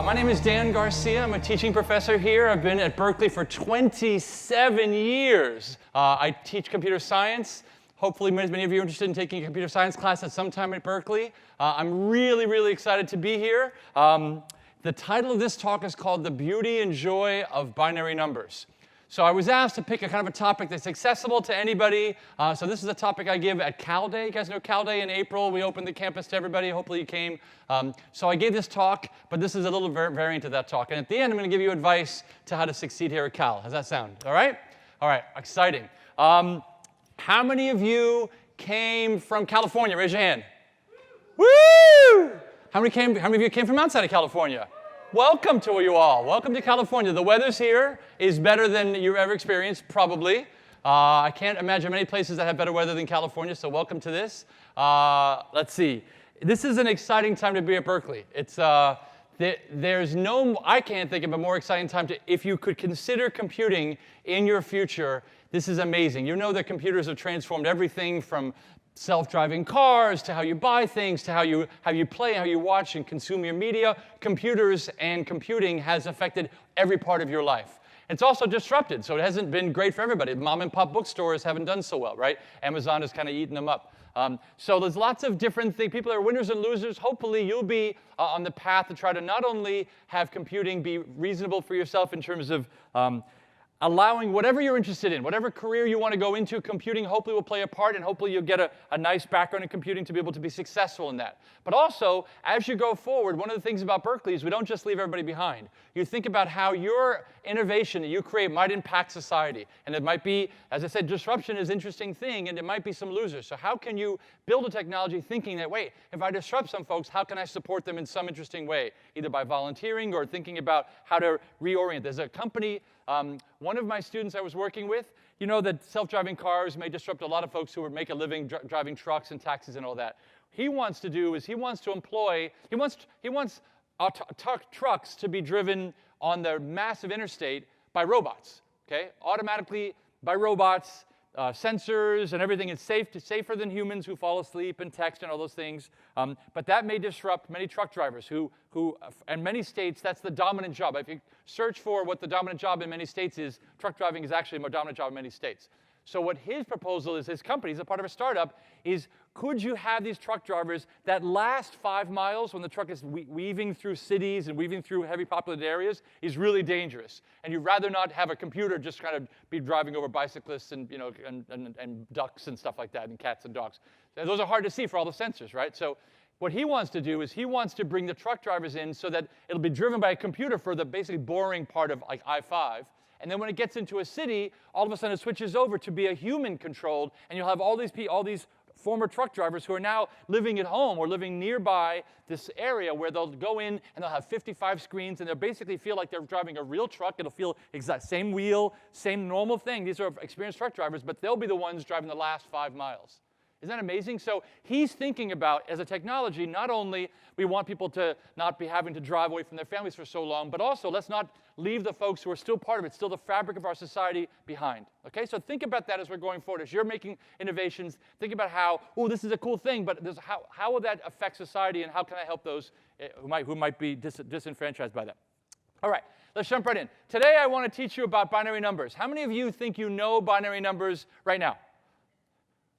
My name is Dan Garcia. I'm a teaching professor here. I've been at Berkeley for 27 years. I teach computer science. Hopefully, many of you are interested in taking a computer science class at some time at Berkeley. I'm really excited to be here. The title of this talk is called The Beauty and Joy of Binary Numbers. So I was asked to pick a kind of a topic that's accessible to anybody. So this is a topic I give at Cal Day. You guys know Cal Day in April. We opened the campus to everybody. Hopefully you came. So I gave this talk, but this is a little variant of that talk. And at the end, I'm going to give you advice to how to succeed here at Cal. How's that sound? All right? All right. Exciting. How many of you came from California? Raise your hand. Woo! How many of you came from outside of California? Welcome to you all. Welcome to California. The weather's here is better than you've ever experienced, probably. I can't imagine many places that have better weather than California, so welcome to this. Let's see. This is an exciting time to be at Berkeley. It's there's no, I can't think of a more exciting time to, if you could consider computing in your future, this is amazing. You know that computers have transformed everything from self-driving cars, to how you buy things, to how you play, how you watch and consume your media. Computers and computing has affected every part of your life. It's also disrupted, so it hasn't been great for everybody. Mom and pop bookstores haven't done so well, right? Amazon has kind of eaten them up. So there's lots of different things. People are winners and losers. Hopefully you'll be on the path to try to not only have computing be reasonable for yourself in terms of allowing whatever you're interested in, whatever career you want to go into, computing hopefully will play a part, and hopefully you'll get a nice background in computing to be able to be successful in that. But also, as you go forward, one of the things about Berkeley is we don't just leave everybody behind. You think about how your innovation that you create might impact society. And it might be, as I said, disruption is an interesting thing, and it might be some losers. So how can you build a technology thinking that, wait, if I disrupt some folks, how can I support them in some interesting way, either by volunteering or thinking about how to reorient. There's a company, one of my students I was working with, you know that self-driving cars may disrupt a lot of folks who make a living driving trucks and taxis and all that. He wants to employ trucks to be driven on the massive interstate by robots, okay? Automatically by robots, sensors and everything is safer than humans who fall asleep and text and all those things. But that may disrupt many truck drivers who, in many states, that's the dominant job. If you search for what the dominant job in many states is, truck driving is actually a more dominant job in many states. So what his proposal is, his company, he's a part of a startup, is could you have these truck drivers that last 5 miles when the truck is weaving through cities and weaving through heavy populated areas is really dangerous. And you'd rather not have a computer just kind of be driving over bicyclists and, you know, and ducks and stuff like that, and cats and dogs. Those are hard to see for all the sensors, right? So what he wants to do is he wants to bring the truck drivers in so that it'll be driven by a computer for the basically boring part of like I-5. And then when it gets into a city, all of a sudden it switches over to be a human-controlled, and you'll have all these former truck drivers who are now living at home or living nearby this area where they'll go in and they'll have 55 screens, and they'll basically feel like they're driving a real truck. It'll feel exact same wheel, same normal thing. These are experienced truck drivers, but they'll be the ones driving the last 5 miles. Isn't that amazing? So he's thinking about, as a technology, not only we want people to not be having to drive away from their families for so long, but also let's not leave the folks who are still part of it, still the fabric of our society, behind. Okay, so think about that as we're going forward. As you're making innovations, think about how, oh, this is a cool thing, but how will that affect society, and how can I help those who might be disenfranchised by that? All right, let's jump right in. Today I want to teach you about binary numbers. How many of you think you know binary numbers right now?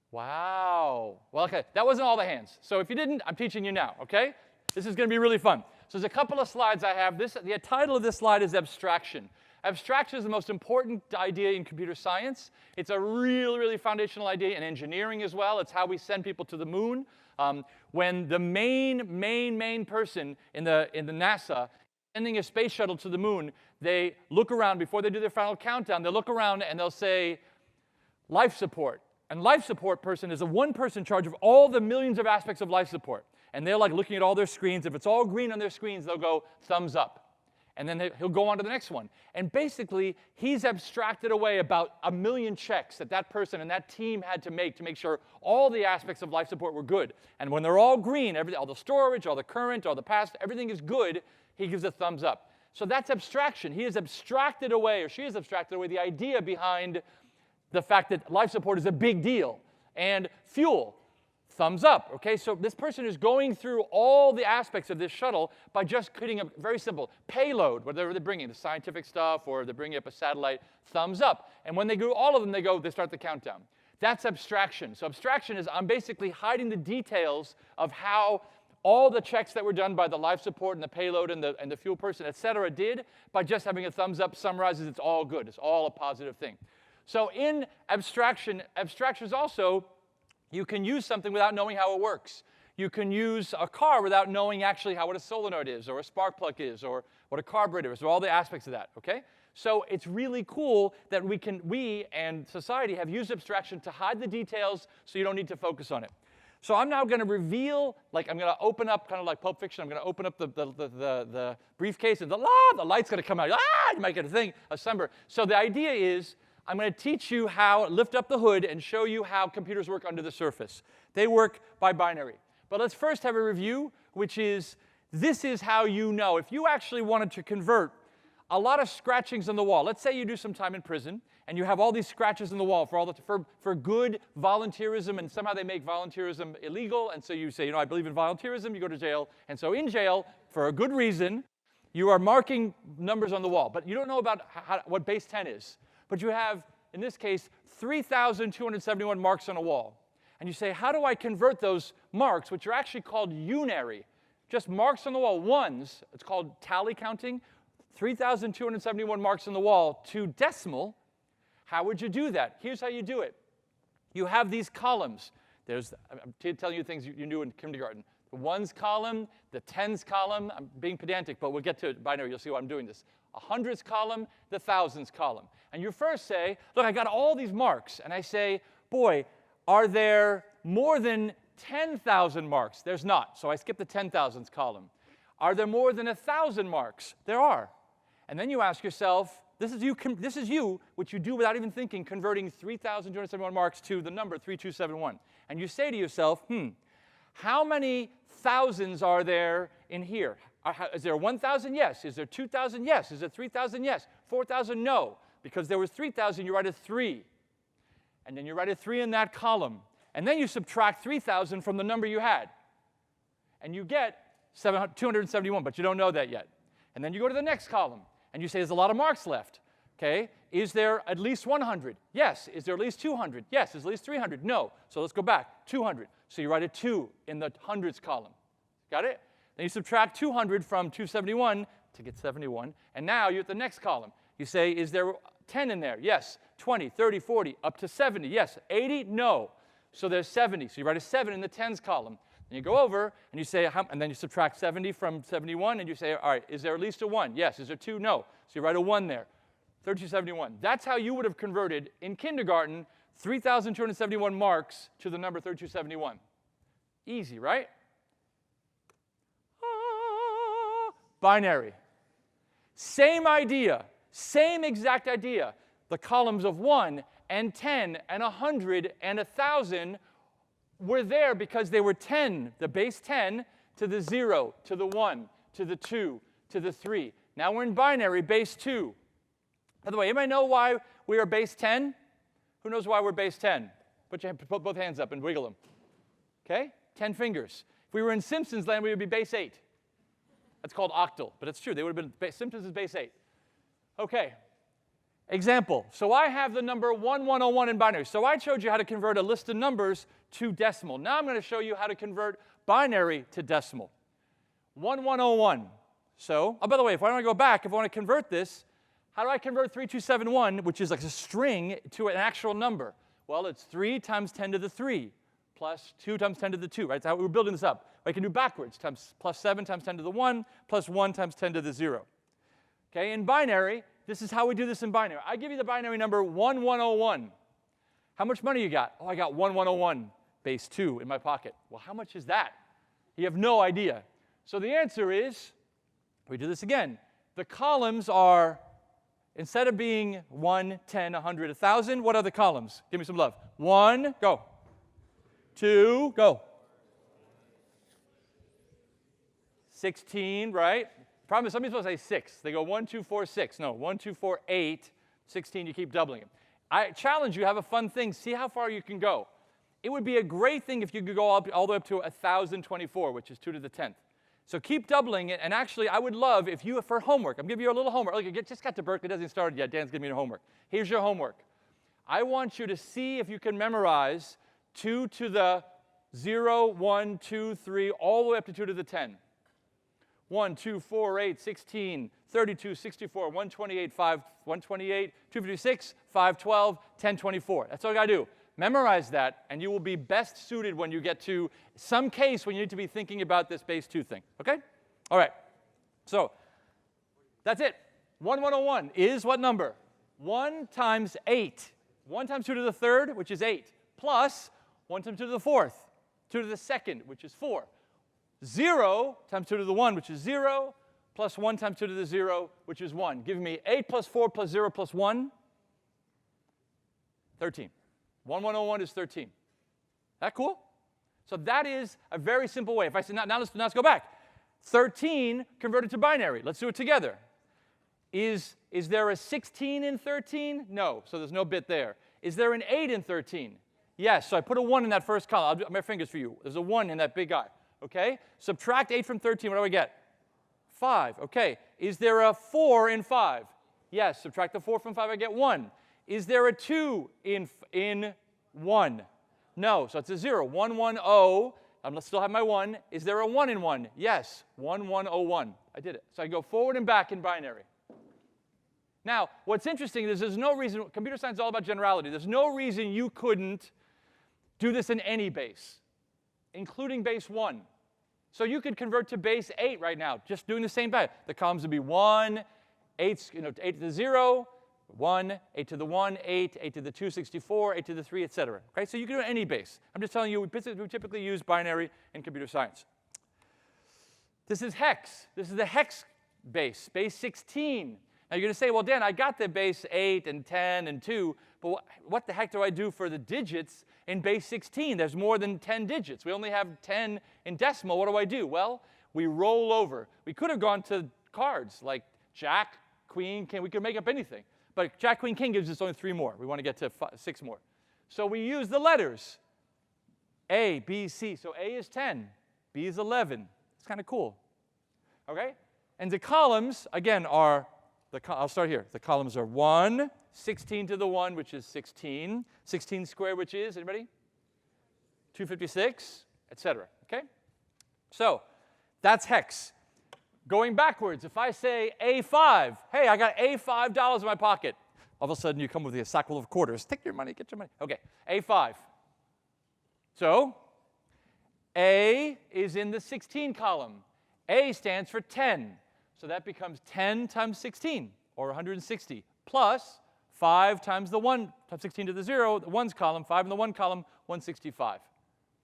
Wow. Well, okay, that wasn't all the hands. So if you didn't, I'm teaching you now, okay? This is going to be really fun. So there's a couple of slides I have. The title of this slide is Abstraction. Abstraction is the most important idea in computer science. It's a really foundational idea in engineering as well. It's how we send people to the moon. When the main person in the NASA sending a space shuttle to the moon, they look around before they do their final countdown. They'll look around and they'll say, life support. And life support person is the one person in charge of all the millions of aspects of life support. And they're like looking at all their screens. If it's all green on their screens, they'll go thumbs up. And then he'll go on to the next one. And basically, he's abstracted away about 1 million checks that person and that team had to make sure all the aspects of life support were good. And when they're all green, all the storage, all the current, all the past, everything is good, he gives a thumbs up. So that's abstraction. He has abstracted away, or she has abstracted away, the idea behind the fact that life support is a big deal. And fuel. thumbs up, okay? So this person is going through all the aspects of this shuttle by just creating a very simple payload, whatever they're bringing, the scientific stuff, or they're bringing up a satellite, thumbs up. And when they do all of them, they start the countdown. That's abstraction. So abstraction is I'm basically hiding the details of how all the checks that were done by the life support and the payload and the fuel person, et cetera, did by just having a thumbs up summarizes it's all good. It's all a positive thing. So in abstraction is also, you can use something without knowing how it works. You can use a car without knowing actually what a solenoid is, or a spark plug is, or what a carburetor is, or all the aspects of that, okay? So it's really cool that we and society have used abstraction to hide the details so you don't need to focus on it. So I'm now going to reveal, like I'm going to open up, kind of like Pulp Fiction, I'm going to open up the briefcase, and the light's going to come out. You might get a sunburn. So the idea is I'm going to teach you how, lift up the hood and show you how computers work under the surface. They work by binary. But let's first have a review, which is, this is how you know. If you actually wanted to convert a lot of scratchings on the wall, let's say you do some time in prison, and you have all these scratches on the wall for good volunteerism, and somehow they make volunteerism illegal, and so you say, I believe in volunteerism, you go to jail, and so in jail, for a good reason, you are marking numbers on the wall, but you don't know about what base 10 is. But you have, in this case, 3,271 marks on a wall. And you say, how do I convert those marks, which are actually called unary, just marks on the wall, ones, it's called tally counting, 3,271 marks on the wall to decimal? How would you do that? Here's how you do it. You have these columns. I'm telling you things you knew in kindergarten. The ones column, the tens column. I'm being pedantic, but we'll get to binary. You'll see why I'm doing this. A hundreds column, the thousands column. And you first say, look, I got all these marks. And I say, boy, are there more than 10,000 marks? There's not. So I skip the 10,000s column. Are there more than 1,000 marks? There are. And then you ask yourself, this is you, which you do without even thinking, converting 3,271 marks to the number 3271. And you say to yourself, how many thousands are there in here? Is there 1,000? Yes. Is there 2,000? Yes. Is there 3,000? Yes. 4,000? No. Because there was 3,000, you write a 3. And then you write a 3 in that column. And then you subtract 3,000 from the number you had. And you get 271, but you don't know that yet. And then you go to the next column. And you say, there's a lot of marks left. Okay? Is there at least 100? Yes. Is there at least 200? Yes. Is there at least 300? No. So let's go back. 200. So you write a 2 in the hundreds column. Got it? Then you subtract 200 from 271 to get 71. And now you're at the next column. You say, is there 10 in there? Yes. 20, 30, 40, up to 70. Yes. 80? No. So there's 70. So you write a 7 in the tens column. And you go over, and you say, and then you subtract 70 from 71, and you say, all right, is there at least a 1? Yes. Is there 2? No. So you write a 1 there. 3271. That's how you would have converted, in kindergarten, 3,271 marks to the number 3271. Easy, right? Binary. Same idea. Same exact idea. The columns of 1 and 10 and 100 and 1,000 were there because they were 10, the base 10, to the 0, to the 1, to the 2, to the 3. Now we're in binary, base 2. By the way, anybody know why we are base 10? Who knows why we're base 10? Put both hands up and wiggle them. Okay? 10 fingers. If we were in Simpsons land, we would be base 8. That's called octal, but it's true. They would have been, Simpsons is base 8. Okay. Example. So I have the number 1101 in binary. So I showed you how to convert a list of numbers to decimal. Now I'm going to show you how to convert binary to decimal. 1101. So, by the way, if I want to go back, if I want to convert this, how do I convert 3271, which is like a string, to an actual number? Well, it's 3 times 10 to the 3 plus 2 times 10 to the 2, right? That's how we're building this up. I can do backwards, plus 7 times 10 to the 1 plus 1 times 10 to the 0. Okay, in binary, this is how we do this in binary. I give you the binary number 1101. How much money you got? Oh, I got 1101 base 2 in my pocket. Well, how much is that? You have no idea. So the answer is, we do this again. The columns are, instead of being 1, 10, 100, 1,000, what are the columns? Give me some love. 1, go. 2, go. 16, right? Problem is, somebody's supposed to say 6. They go 1, 2, 4, 6. No, 1, 2, 4, 8. 16, you keep doubling it. I challenge you, have a fun thing. See how far you can go. It would be a great thing if you could go all the way up to 1,024, which is 2 to the 10th. So keep doubling it, and actually, I would love if you, for homework, I'm giving you a little homework. Look, you just got to Berkeley, it hasn't started yet. Dan's giving me your homework. Here's your homework. I want you to see if you can memorize 2 to the 0, 1, 2, 3, all the way up to 2 to the 10. 1, 2, 4, 8, 16, 32, 64, 128, 5, 128, 256, 512, 1024. That's all you got to do. Memorize that, and you will be best suited when you get to some case when you need to be thinking about this base 2 thing. Okay? All right. So that's it. 1101 is what number? 1 times 8. 1 times 2 to the 3rd, which is 8, plus 1 times 2 to the 4th, 2 to the 2nd, which is 4. 0 times 2 to the 1, which is 0, plus 1 times 2 to the 0, which is 1. Give me 8 plus 4 plus 0 plus 1, 13. 1101 is 13. That cool? So that is a very simple way. If I say, now let's go back. 13 converted to binary. Let's do it together. Is there a 16 in 13? No, so there's no bit there. Is there an 8 in 13? Yes, so I put a 1 in that first column. I'll do my fingers for you. There's a 1 in that big guy. Okay? Subtract 8 from 13. What do I get? 5. Okay. Is there a 4 in 5? Yes. Subtract the 4 from 5. I get 1. Is there a 2 in 1? No. So it's a 0. 1, 1, 0. I still have my 1. Is there a 1 in 1? Yes. 1, 1, 0, 1. I did it. So I go forward and back in binary. Now, what's interesting is there's no reason, computer science is all about generality. There's no reason you couldn't do this in any base, including base 1. So you could convert to base 8 right now, just doing the same thing. The columns would be 1, 8, 8 to the 0, 1, 8 to the 1, 8, 8 to the 2, 64, 8 to the 3, etc. Okay, so you can do any base. I'm just telling you, we typically use binary in computer science. This is hex. This is the hex base, base 16. Now you're going to say, well, Dan, I got the base 8 and 10 and 2, but what the heck do I do for the digits in base 16? There's more than 10 digits. We only have 10 in decimal. What do I do? Well, we roll over. We could have gone to cards like Jack, Queen, King. We could make up anything. But Jack, Queen, King gives us only 3 more. We want to get to 6 more. So we use the letters. A, B, C. So A is 10. B is 11. It's kind of cool. Okay? And the columns, again, are, I'll start here. The columns are 1, 16 to the 1, which is 16. 16 squared, which is, anybody? 256, etc. Okay? So that's hex. Going backwards, if I say A5, hey, I got A5 in my pocket. All of a sudden, you come with a sack full of quarters. Take your money, get your money. Okay, A5. So A is in the 16 column. A stands for 10. So that becomes 10 times 16, or 160, plus 5 times the 1 times 16 to the 0, the 1's column, 5 in the 1 column, 165. Is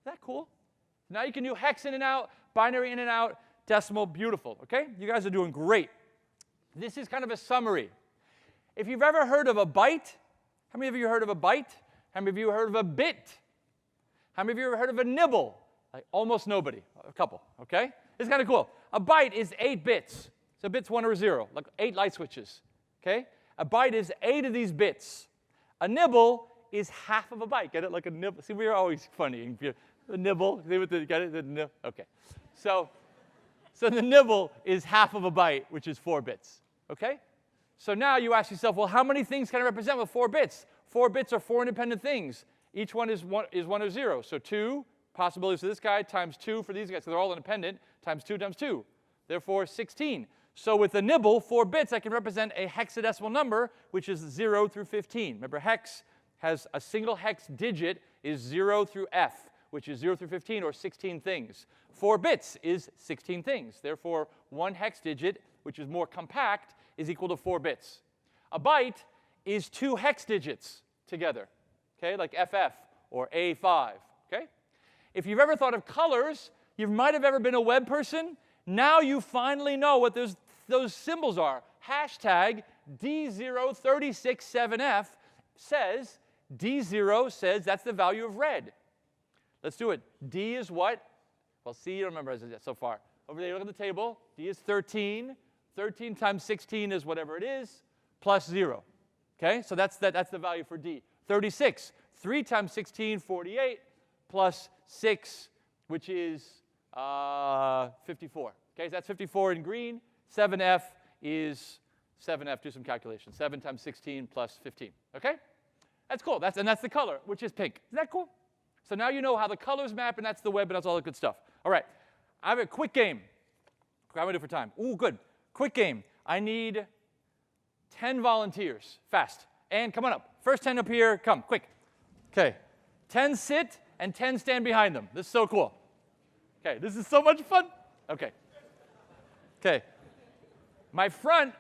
that cool? Now you can do hex in and out, binary in and out, decimal, beautiful, okay? You guys are doing great. This is kind of a summary. If you've ever heard of a byte, how many of you heard of a byte? How many of you heard of a bit? How many of you ever heard of a nibble? Like almost nobody, a couple, okay? It's kind of cool. A byte is 8 bits. So bit's 1 or 0, like 8 light switches, okay? A byte is 8 of these bits. A nibble is half of a byte. Get it? Like a nibble. See, we're always funny. The nibble, see what the, get it? The nibble. Okay. So the nibble is half of a byte, which is 4 bits, okay? So now you ask yourself, well, how many things can I represent with 4 bits? 4 bits are 4 independent things. Each one is 1 or 0. So 2 possibilities for this guy times 2 for these guys, so they're all independent, times 2 times 2. Therefore, 16. So with the nibble, 4 bits, I can represent a hexadecimal number, which is 0 through 15. Remember, hex has a single hex digit is 0 through F, which is 0 through 15, or 16 things. 4 bits is 16 things. Therefore, 1 hex digit, which is more compact, is equal to 4 bits. A byte is 2 hex digits together, okay, like FF or A5, okay? If you've ever thought of colors, you might have ever been a web person. Now you finally know what those symbols are. Hashtag D0367F says, D0 says that's the value of red. Let's do it. D is what? Well, C, you don't remember so far. Over there, look at the table. D is 13. 13 times 16 is whatever it is, plus 0. Okay, so that's the value for D. 36. 3 times 16, 48, plus 6, which is 54. Okay, so that's 54 in green. 7F is 7F. Do some calculations. 7 times 16 plus 15. Okay? That's cool. And that's the color, which is pink. Isn't that cool? So now you know how the colors map, and that's the web, and that's all the good stuff. All right. I have a quick game. I'm going to do it for time. Ooh, good. Quick game. I need 10 volunteers. Fast. And come on up. First 10 up here. Come, quick. Okay. 10 sit, and 10 stand behind them. This is so cool. Okay, this is so much fun. Okay. Okay. My front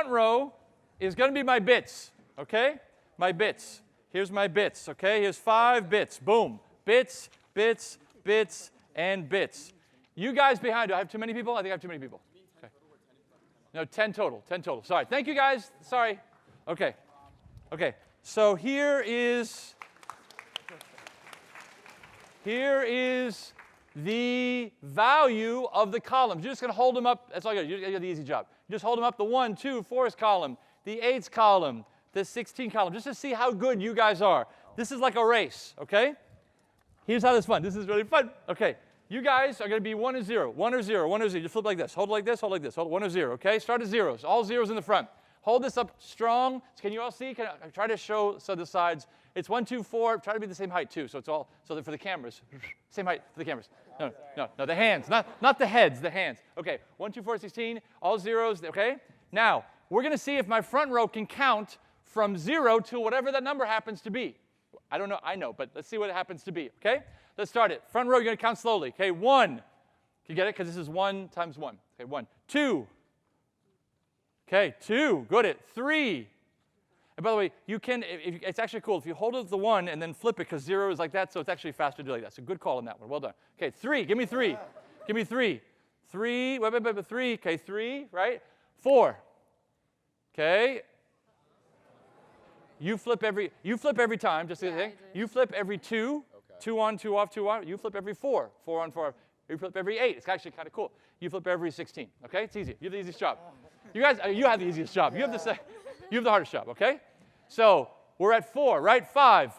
row is going to be my bits, okay? My bits. Here's my bits, okay? Here's 5 bits. Boom. Bits, bits, bits, and bits. You guys behind, do I have too many people? I think I have too many people. Okay. No, 10 total. 10 total. Sorry. Thank you, guys. Sorry. Okay. Okay. So here is the value of the columns. You're just going to hold them up. That's all you got. You got the easy job. You just hold them up, the 1, 2, 4's column, the 8's column, the 16 column, just to see how good you guys are. This is like a race, okay? Here's how this is fun. This is really fun. Okay, you guys are going to be 1 or 0, 1 or 0, 1 or 0. Just flip like this. Hold it like this, hold it like this. Hold 1 or 0, okay? Start at zeros. All zeros in the front. Hold this up strong. Can you all see? Can I try to show the sides? It's 1, 2, 4. Try to be the same height, too, so it's all, so that for the cameras. Same height for the cameras. No, the hands, not the heads, the hands. Okay, 1, 2, 4, 16, all zeros, okay? Now, we're going to see if my front row can count from 0 to whatever that number happens to be. I don't know, I know, but let's see what it happens to be, okay? Let's start it. Front row, you're going to count slowly. Okay, 1. Can you get it? Because this is 1 times 1. Okay, 1. 2. Okay, 2. Good at 3. And by the way, you can, it's actually cool. If you hold it the 1 and then flip it, because 0 is like that, so it's actually faster to do like that. So good call on that one. Well done. Okay, 3. Give me 3. Give me 3. 3. Wait, 3. Okay, 3, right? 4. Okay. You flip every time, just the thing. You flip every 2. Okay. 2 on, 2 off, 2 on. You flip every 4. 4 on, 4 off. You flip every 8. It's actually kind of cool. You flip every 16. Okay? It's easy. You have the easiest job. You guys, you have the easiest job. You have the hardest job, okay? So we're at 4, right? 5.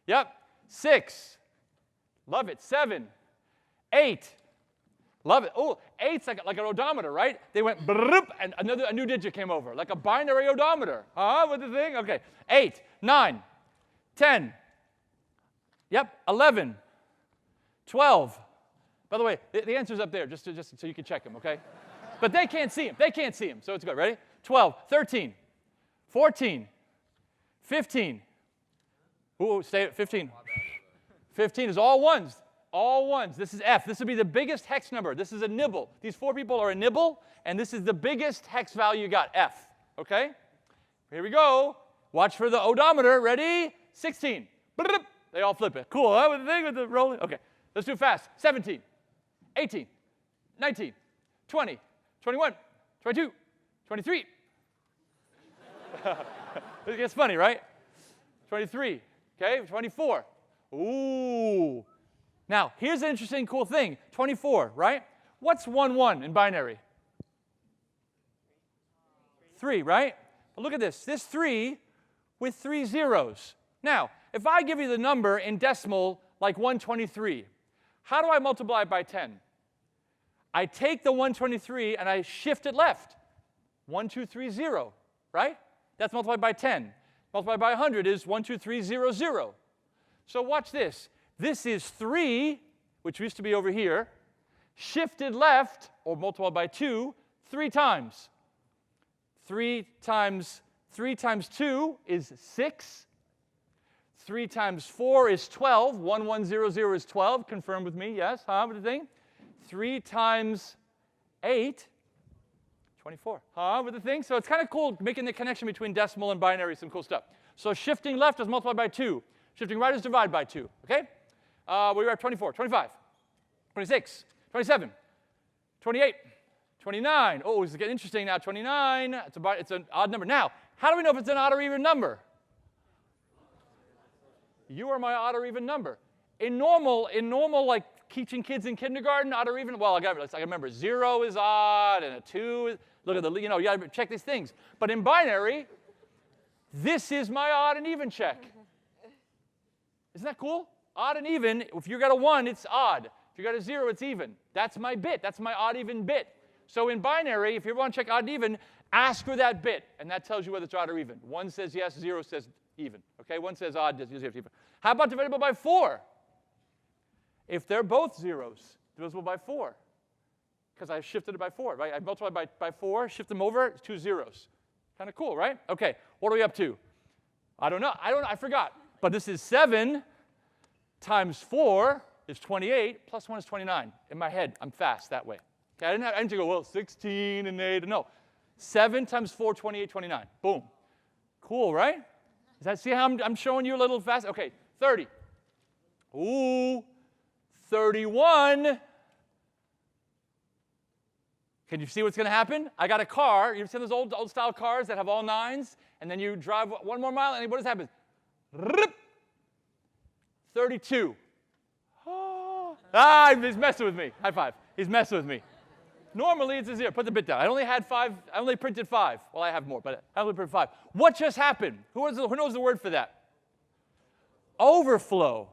Yep. 6. Love it. 7. 8. Love it. Oh, 8's like an odometer, right? They went brrrp, and a new digit came over, like a binary odometer. With the thing? Okay. 8, 9, 10. Yep. 11, 12. By the way, the answer's up there, just so you can check them, okay? But they can't see them. They can't see them, so it's good. Ready? 12, 13, 14, 15. Ooh, stay at 15. 15 is all ones. All ones. This is F. This would be the biggest hex number. This is a nibble. These 4 people are a nibble, and this is the biggest hex value you got, F. Okay? Here we go. Watch for the odometer. Ready? 16. They all flip it. Cool, huh? With the thing, with the rolling. Okay. Let's do it fast. 17, 18, 19, 20, 21, 22, 23. It gets funny, right? 23. Okay, 24. Ooh. Now, here's an interesting, cool thing. 24, right? What's 1, 1 in binary? 3, right? But look at this. This 3 with 3 zeros. Now, if I give you the number in decimal, like 123, how do I multiply it by 10? I take the 123 and I shift it left. 1, 2, 3, 0, right? That's multiplied by 10. Multiplied by 100 is 1, 2, 3, 0, 0. So watch this. This is 3, which used to be over here, shifted left, or multiplied by 2, 3 times. 3 times 2 is 6. 3 times 4 is 12. 1, 1, 0, 0 is 12. Confirm with me, yes? What do you think? 3 times 8, 24. With the thing? So it's kind of cool making the connection between decimal and binary, some cool stuff. So shifting left is multiplied by 2. Shifting right is divided by 2. Okay? We were at 24, 25, 26, 27, 28, 29. Oh, this is getting interesting now. 29, it's an odd number. Now, how do we know if it's an odd or even number? You are my odd or even number. In normal, like teaching kids in kindergarten, odd or even, well, I remember 0 is odd and a 2 is, look at the, you got to check these things. But in binary, this is my odd and even check. Isn't that cool? Odd and even, if you got a 1, it's odd. If you got a 0, it's even. That's my bit. That's my odd-even bit. So in binary, if you want to check odd and even, ask for that bit, and that tells you whether it's odd or even. 1 says yes, 0 says even. Okay, 1 says odd, 0 says even. How about divisible by 4? If they're both zeros, divisible by 4. Because I shifted it by 4, right? I multiplied by 4, shift them over, it's 2 zeros. Kind of cool, right? Okay, what are we up to? I don't know. I forgot. But this is 7 times 4 is 28, plus 1 is 29. In my head, I'm fast that way. Okay, I didn't have to go, well, 16 and 8. No. 7 times 4, 28, 29. Boom. Cool, right? Does that see how I'm showing you a little fast? Okay, 30. Ooh, 31. Can you see what's going to happen? I got a car. You've seen those old-style cars that have all 9s? And then you drive 1 more mile, and what does happen? 32. He's messing with me. High five. He's messing with me. Normally, it's a 0. Put the bit down. I only had 5. I only printed 5. Well, I have more, but I only printed 5. What just happened? Who knows the word for that? Overflow.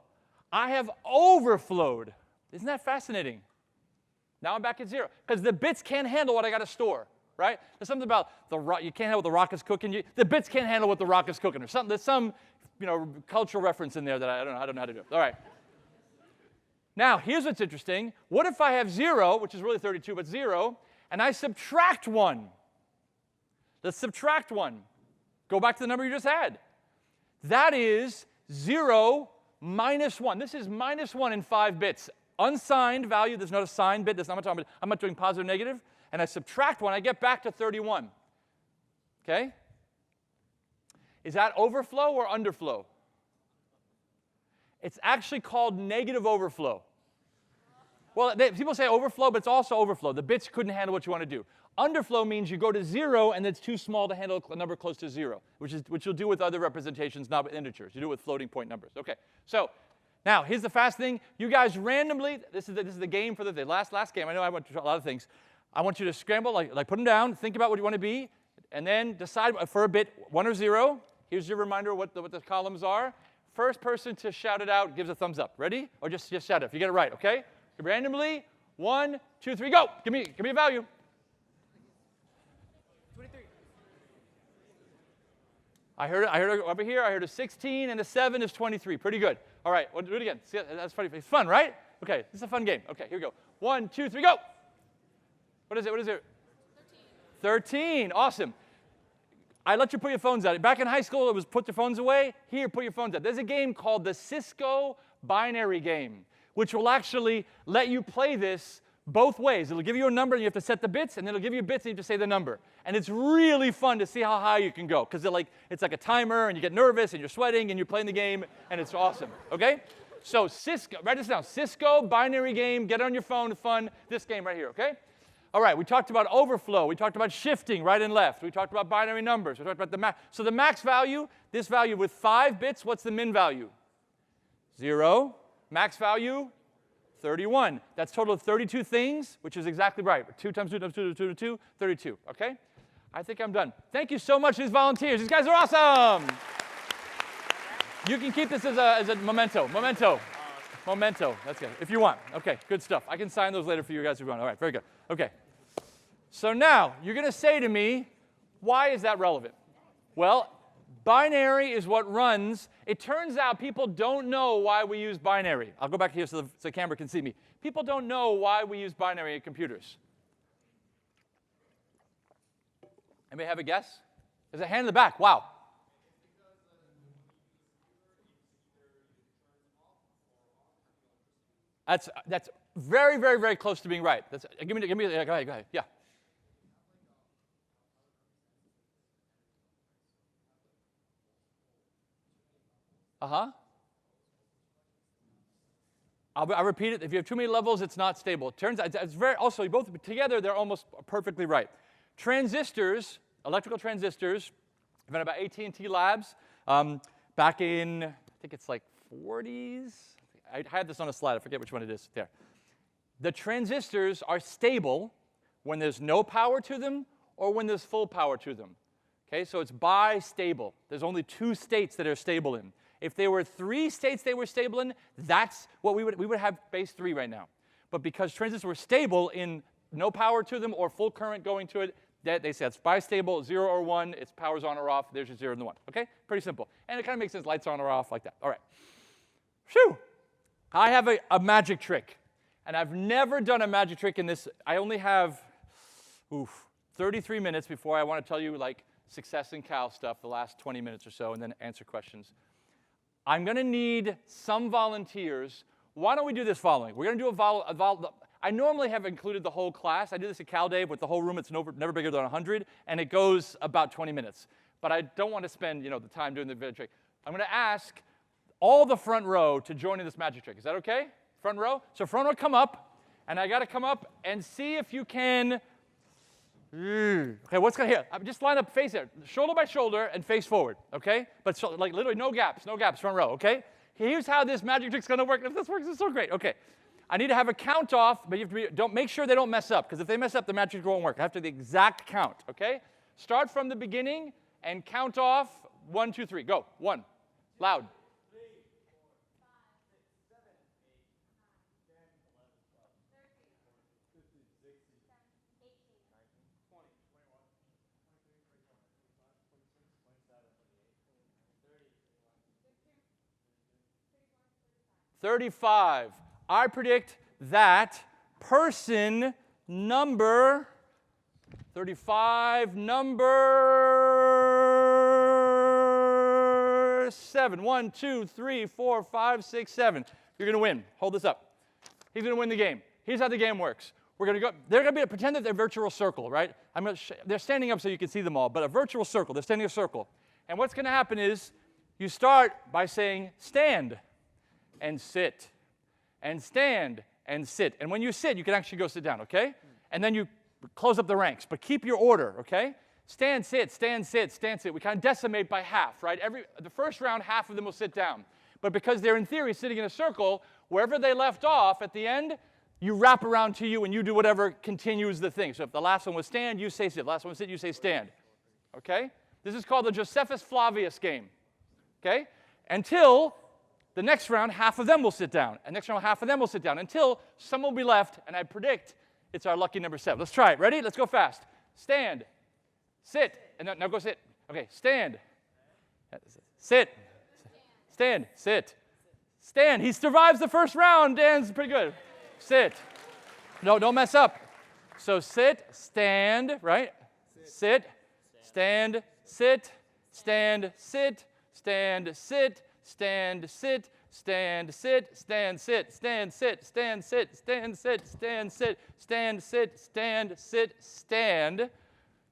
I have overflowed. Isn't that fascinating? Now I'm back at 0. Because the bits can't handle what I got to store, right? There's something about you can't handle what the rock is cooking. The bits can't handle what the rock is cooking. There's some cultural reference in there that I don't know how to do. All right. Now, here's what's interesting. What if I have 0, which is really 32, but 0, and I subtract 1? Let's subtract 1. Go back to the number you just had. That is 0 minus 1. This is minus 1 in 5 bits. Unsigned value, there's not a signed bit. I'm not doing positive or negative. And I subtract 1, I get back to 31. Okay? Is that overflow or underflow? It's actually called negative overflow. Well, people say overflow, but it's also overflow. The bits couldn't handle what you want to do. Underflow means you go to 0, and it's too small to handle a number close to 0, which you'll do with other representations, not with integers. You do it with floating point numbers. Okay, so now here's the fast thing. You guys randomly, this is the game for the last game. I know I went through a lot of things. I want you to scramble, like put them down, think about what you want to be, and then decide for a bit, 1 or 0. Here's your reminder what the columns are. First person to shout it out gives a thumbs up. Ready? Or just shout it if you get it right, okay? Randomly, 1, 2, 3, go! Give me a value. 23. I heard it over here. I heard a 16 and a 7 is 23. Pretty good. All right, we'll do it again. See, that's funny. It's fun, right? Okay, this is a fun game. Okay, here we go. 1, 2, 3, go! What is it? 13. Awesome. I let you put your phones out. Back in high school, it was put your phones away. Here, put your phones out. There's a game called the Cisco binary game, which will actually let you play this both ways. It'll give you a number, and you have to set the bits, and it'll give you bits, and you have to say the number. And it's really fun to see how high you can go, because it's like a timer, and you get nervous, and you're sweating, and you're playing the game, and it's awesome, okay? So Cisco, write this down. Cisco binary game. Get it on your phone. Fun. This game right here, okay? All right, we talked about overflow. We talked about shifting right and left. We talked about binary numbers. We talked about the max. So the max value, this value with 5 bits, what's the min value? 0. Max value, 31. That's a total of 32 things, which is exactly right. 2 times 2 times 2 times 2 times 2, 32, okay? I think I'm done. Thank you so much to these volunteers. These guys are awesome. You can keep this as a memento. Memento. That's good. If you want. Okay, good stuff. I can sign those later for you guys if you want. All right, very good. Okay. So now, you're going to say to me, why is that relevant? Well, binary is what runs. It turns out people don't know why we use binary. I'll go back here so the camera can see me. People don't know why we use binary in computers. Anybody have a guess? There's a hand in the back. Wow. That's very, very, very close to being right. Give me. Go ahead. Yeah. I'll repeat it. If you have too many levels, it's not stable. It turns out it's very. Also, both together, they're almost perfectly right. Transistors, electrical transistors, have been about AT&T Labs back in, I think it's like 40s. I had this on a slide. I forget which one it is there. The transistors are stable when there's no power to them or when there's full power to them. Okay, so it's bistable. There's only 2 states that are stable in. If there were 3 states they were stable in, that's what we would have base 3 right now. But because transistors were stable in no power to them or full current going to it, that they say it's bistable, 0 or 1, its power's on or off, there's your 0 and the 1. Okay? Pretty simple. And it kind of makes sense, lights on or off like that. All right. Phew! I have a magic trick. And I've never done a magic trick in this. I only have 33 minutes before I want to tell you like success in Cal stuff, the last 20 minutes or so, and then answer questions. I'm going to need some volunteers. Why don't we do this following? We're going to do I normally have included the whole class. I do this at Cal Day with the whole room. It's never bigger than 100, and it goes about 20 minutes. But I don't want to spend the time doing the video trick. I'm going to ask all the front row to join in this magic trick. Is that okay? Front row? So front row, come up. And I got to come up and see if you can. Okay, what's going to here? Just line up, face it, shoulder by shoulder, and face forward. Okay? But like literally no gaps, front row. Okay? Here's how this magic trick's going to work. If this works, it's so great. Okay. I need to have a count off, but you have to make sure they don't mess up, because if they mess up, the magic trick won't work. I have to have the exact count. Okay? Start from the beginning and count off 1, 2, 3. Go. 1. Loud. 35. I predict that person number 35, number 7. 1, 2, 3, 4, 5, 6, 7. You're going to win. Hold this up. He's going to win the game. Here's how the game works. We're going to go. They're going to pretend that they're a virtual circle, right? They're standing up so you can see them all, but a virtual circle. They're standing in a circle. And what's going to happen is you start by saying stand and sit and stand and sit. And when you sit, you can actually go sit down, okay? And then you close up the ranks, but keep your order, okay? Stand, sit, stand, sit, stand, sit. We kind of decimate by half, right? The first round, half of them will sit down. But because they're, in theory, sitting in a circle, wherever they left off at the end, you wrap around to you and you do whatever continues the thing. So if the last one was stand, you say sit. The last one was sit, you say stand. Okay? This is called the Josephus Flavius game. Okay? Until the next round, half of them will sit down. And next round, half of them will sit down. Until some will be left, and I predict it's our lucky number 7. Let's try it. Ready? Let's go fast. Stand. Sit. And now go sit. Okay, stand. Sit. Stand. Sit. Stand. He survives the first round. Dan's pretty good. Sit. No, don't mess up. So sit, stand, right? Sit, stand, sit, stand, sit, stand, sit, stand, sit, stand, sit, stand, sit, stand, sit, stand, sit, stand, sit, stand, sit, stand, sit, stand, sit, stand.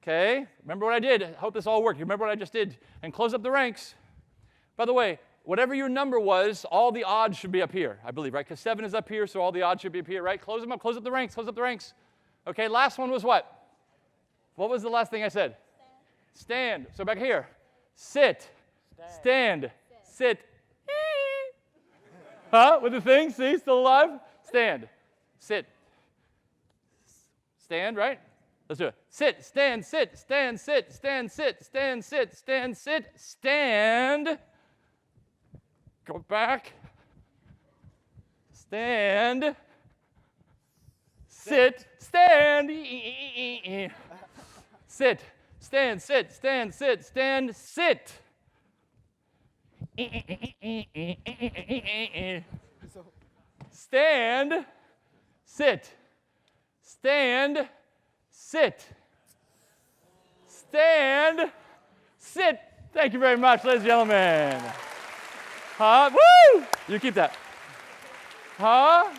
Okay? Remember what I did. I hope this all worked. You remember what I just did. And close up the ranks. By the way, whatever your number was, all the odds should be up here, I believe, right? Because 7 is up here, so all the odds should be up here, right? Close them up. Close up the ranks. Close up the ranks. Okay, last one was what? What was the last thing I said? Stand. So back here. Sit. Stand. Sit. Huh? With the thing? See? Still alive? Stand. Sit. Stand, right? Let's do it. Sit. Stand. Sit. Stand. Sit. Stand. Sit. Stand. Sit. Stand. Sit. Stand. Go back. Stand. Sit. Stand. Sit. Stand. Sit. Stand. Sit. Stand. Sit. Stand. Sit. Stand. Sit. Stand. Sit. Thank you very much, ladies and gentlemen. Huh? Woo! You keep that. Huh?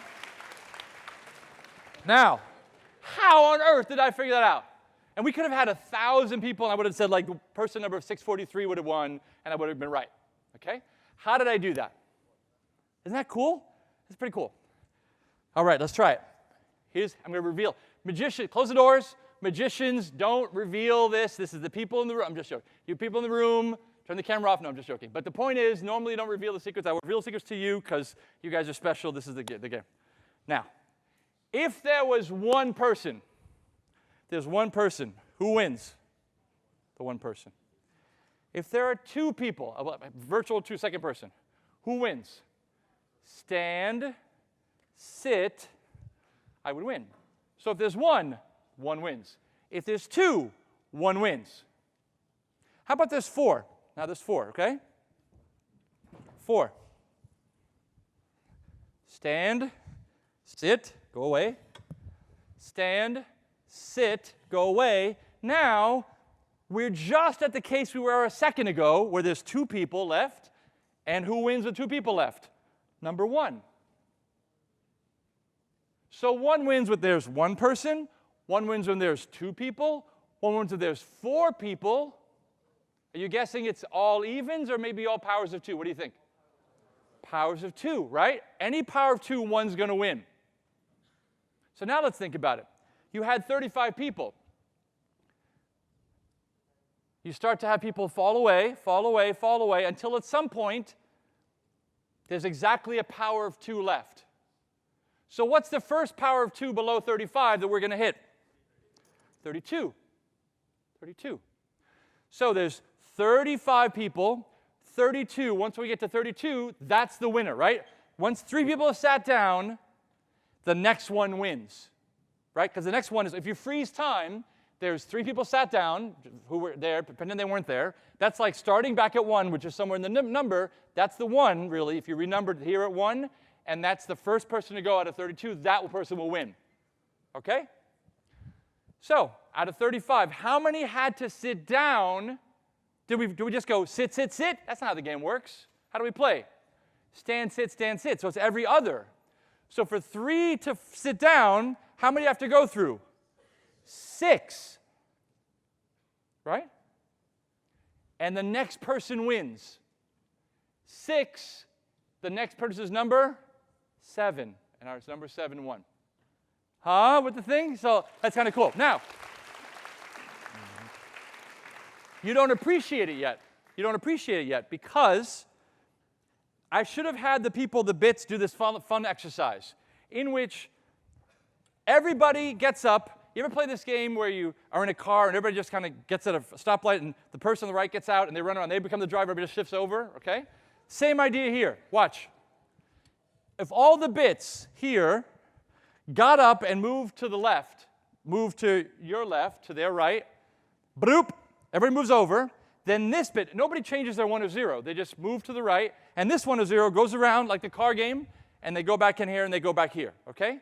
Now, how on earth did I figure that out? And we could have had 1,000 people, and I would have said, like, person number 643 would have won, and I would have been right. Okay? How did I do that? Isn't that cool? It's pretty cool. All right, let's try it. I'm going to reveal. Close the doors. Magicians, don't reveal this. This is the people in the room. I'm just joking. You people in the room, turn the camera off. No, I'm just joking. But the point is, normally you don't reveal the secrets. I will reveal the secrets to you because you guys are special. This is the game. Now, if there was one person, there's one person, who wins? The one person. If there are two people, a virtual 2-second person, who wins? Stand, sit, I would win. So if there's one wins. If there's two, one wins. How about there's 4? Now there's 4, okay? 4. Stand, sit, go away. Stand, sit, go away. Now, we're just at the case we were a second ago, where there's 2 people left. And who wins with 2 people left? Number 1. So 1 wins when there's 1 person. 1 wins when there's 2 people. 1 wins when there's 4 people. Are you guessing it's all evens or maybe all powers of 2? What do you think? Powers of 2, right? Any power of 2, 1's going to win. So now let's think about it. You had 35 people. You start to have people fall away, fall away, fall away, until at some point, there's exactly a power of 2 left. So what's the first power of 2 below 35 that we're going to hit? 32. 32. So there's 35 people, 32. Once we get to 32, that's the winner, right? Once 3 people have sat down, the next one wins, right? Because the next one is, if you freeze time, there's 3 people sat down who were there, pretending they weren't there. That's like starting back at 1, which is somewhere in the number. That's the 1, really, if you renumbered here at 1. And that's the first person to go out of 32. That person will win. OK? So out of 35, how many had to sit down? Do we just go sit, sit, sit? That's not how the game works. How do we play? Stand, sit, stand, sit. So it's every other. So for 3 to sit down, how many have to go through? 6. Right? And the next person wins. 6. The next person's number? 7. And ours number 7 won. Huh? With the thing? So that's kind of cool. Now, you don't appreciate it yet. You don't appreciate it yet because I should have had the people, the bits, do this fun exercise in which everybody gets up. You ever play this game where you are in a car and everybody just kind of gets at a stoplight and the person on the right gets out and they run around, they become the driver, everybody just shifts over, okay? Same idea here. Watch. If all the bits here got up and moved to the left, moved to your left, to their right, bloop, everybody moves over, then this bit, nobody changes their 1 or 0. They just move to the right, and this 1 or 0 goes around like the car game, and they go back in here and they go back here, okay?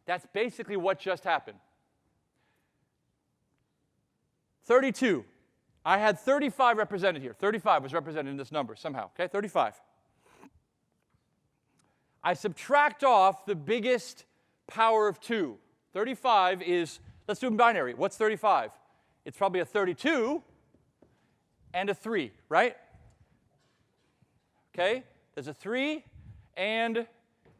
That's basically what just happened. 32. I had 35 represented here. 35 was represented in this number somehow, okay? 35. I subtract off the biggest power of 2. 35 is, let's do it in binary. What's 35? It's probably a 32 and a 3, right? Okay? There's a 3, and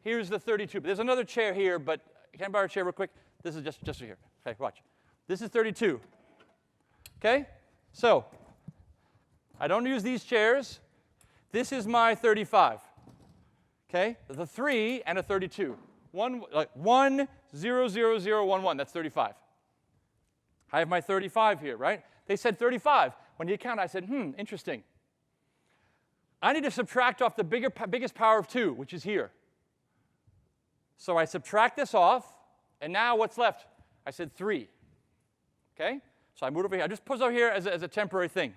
here's the 32. But there's another chair here, but can I borrow a chair real quick? This is just here. Okay, watch. This is 32. Okay? So, I don't use these chairs. This is my 35. Okay? There's a 3 and a 32. 1, 0, 0, 0, 1, 1. That's 35. I have my 35 here, right? They said 35. When you count, I said, interesting. I need to subtract off the biggest power of 2, which is here. So I subtract this off, and now what's left? I said 3. Okay? So I moved over here. I just put it over here as a temporary thing.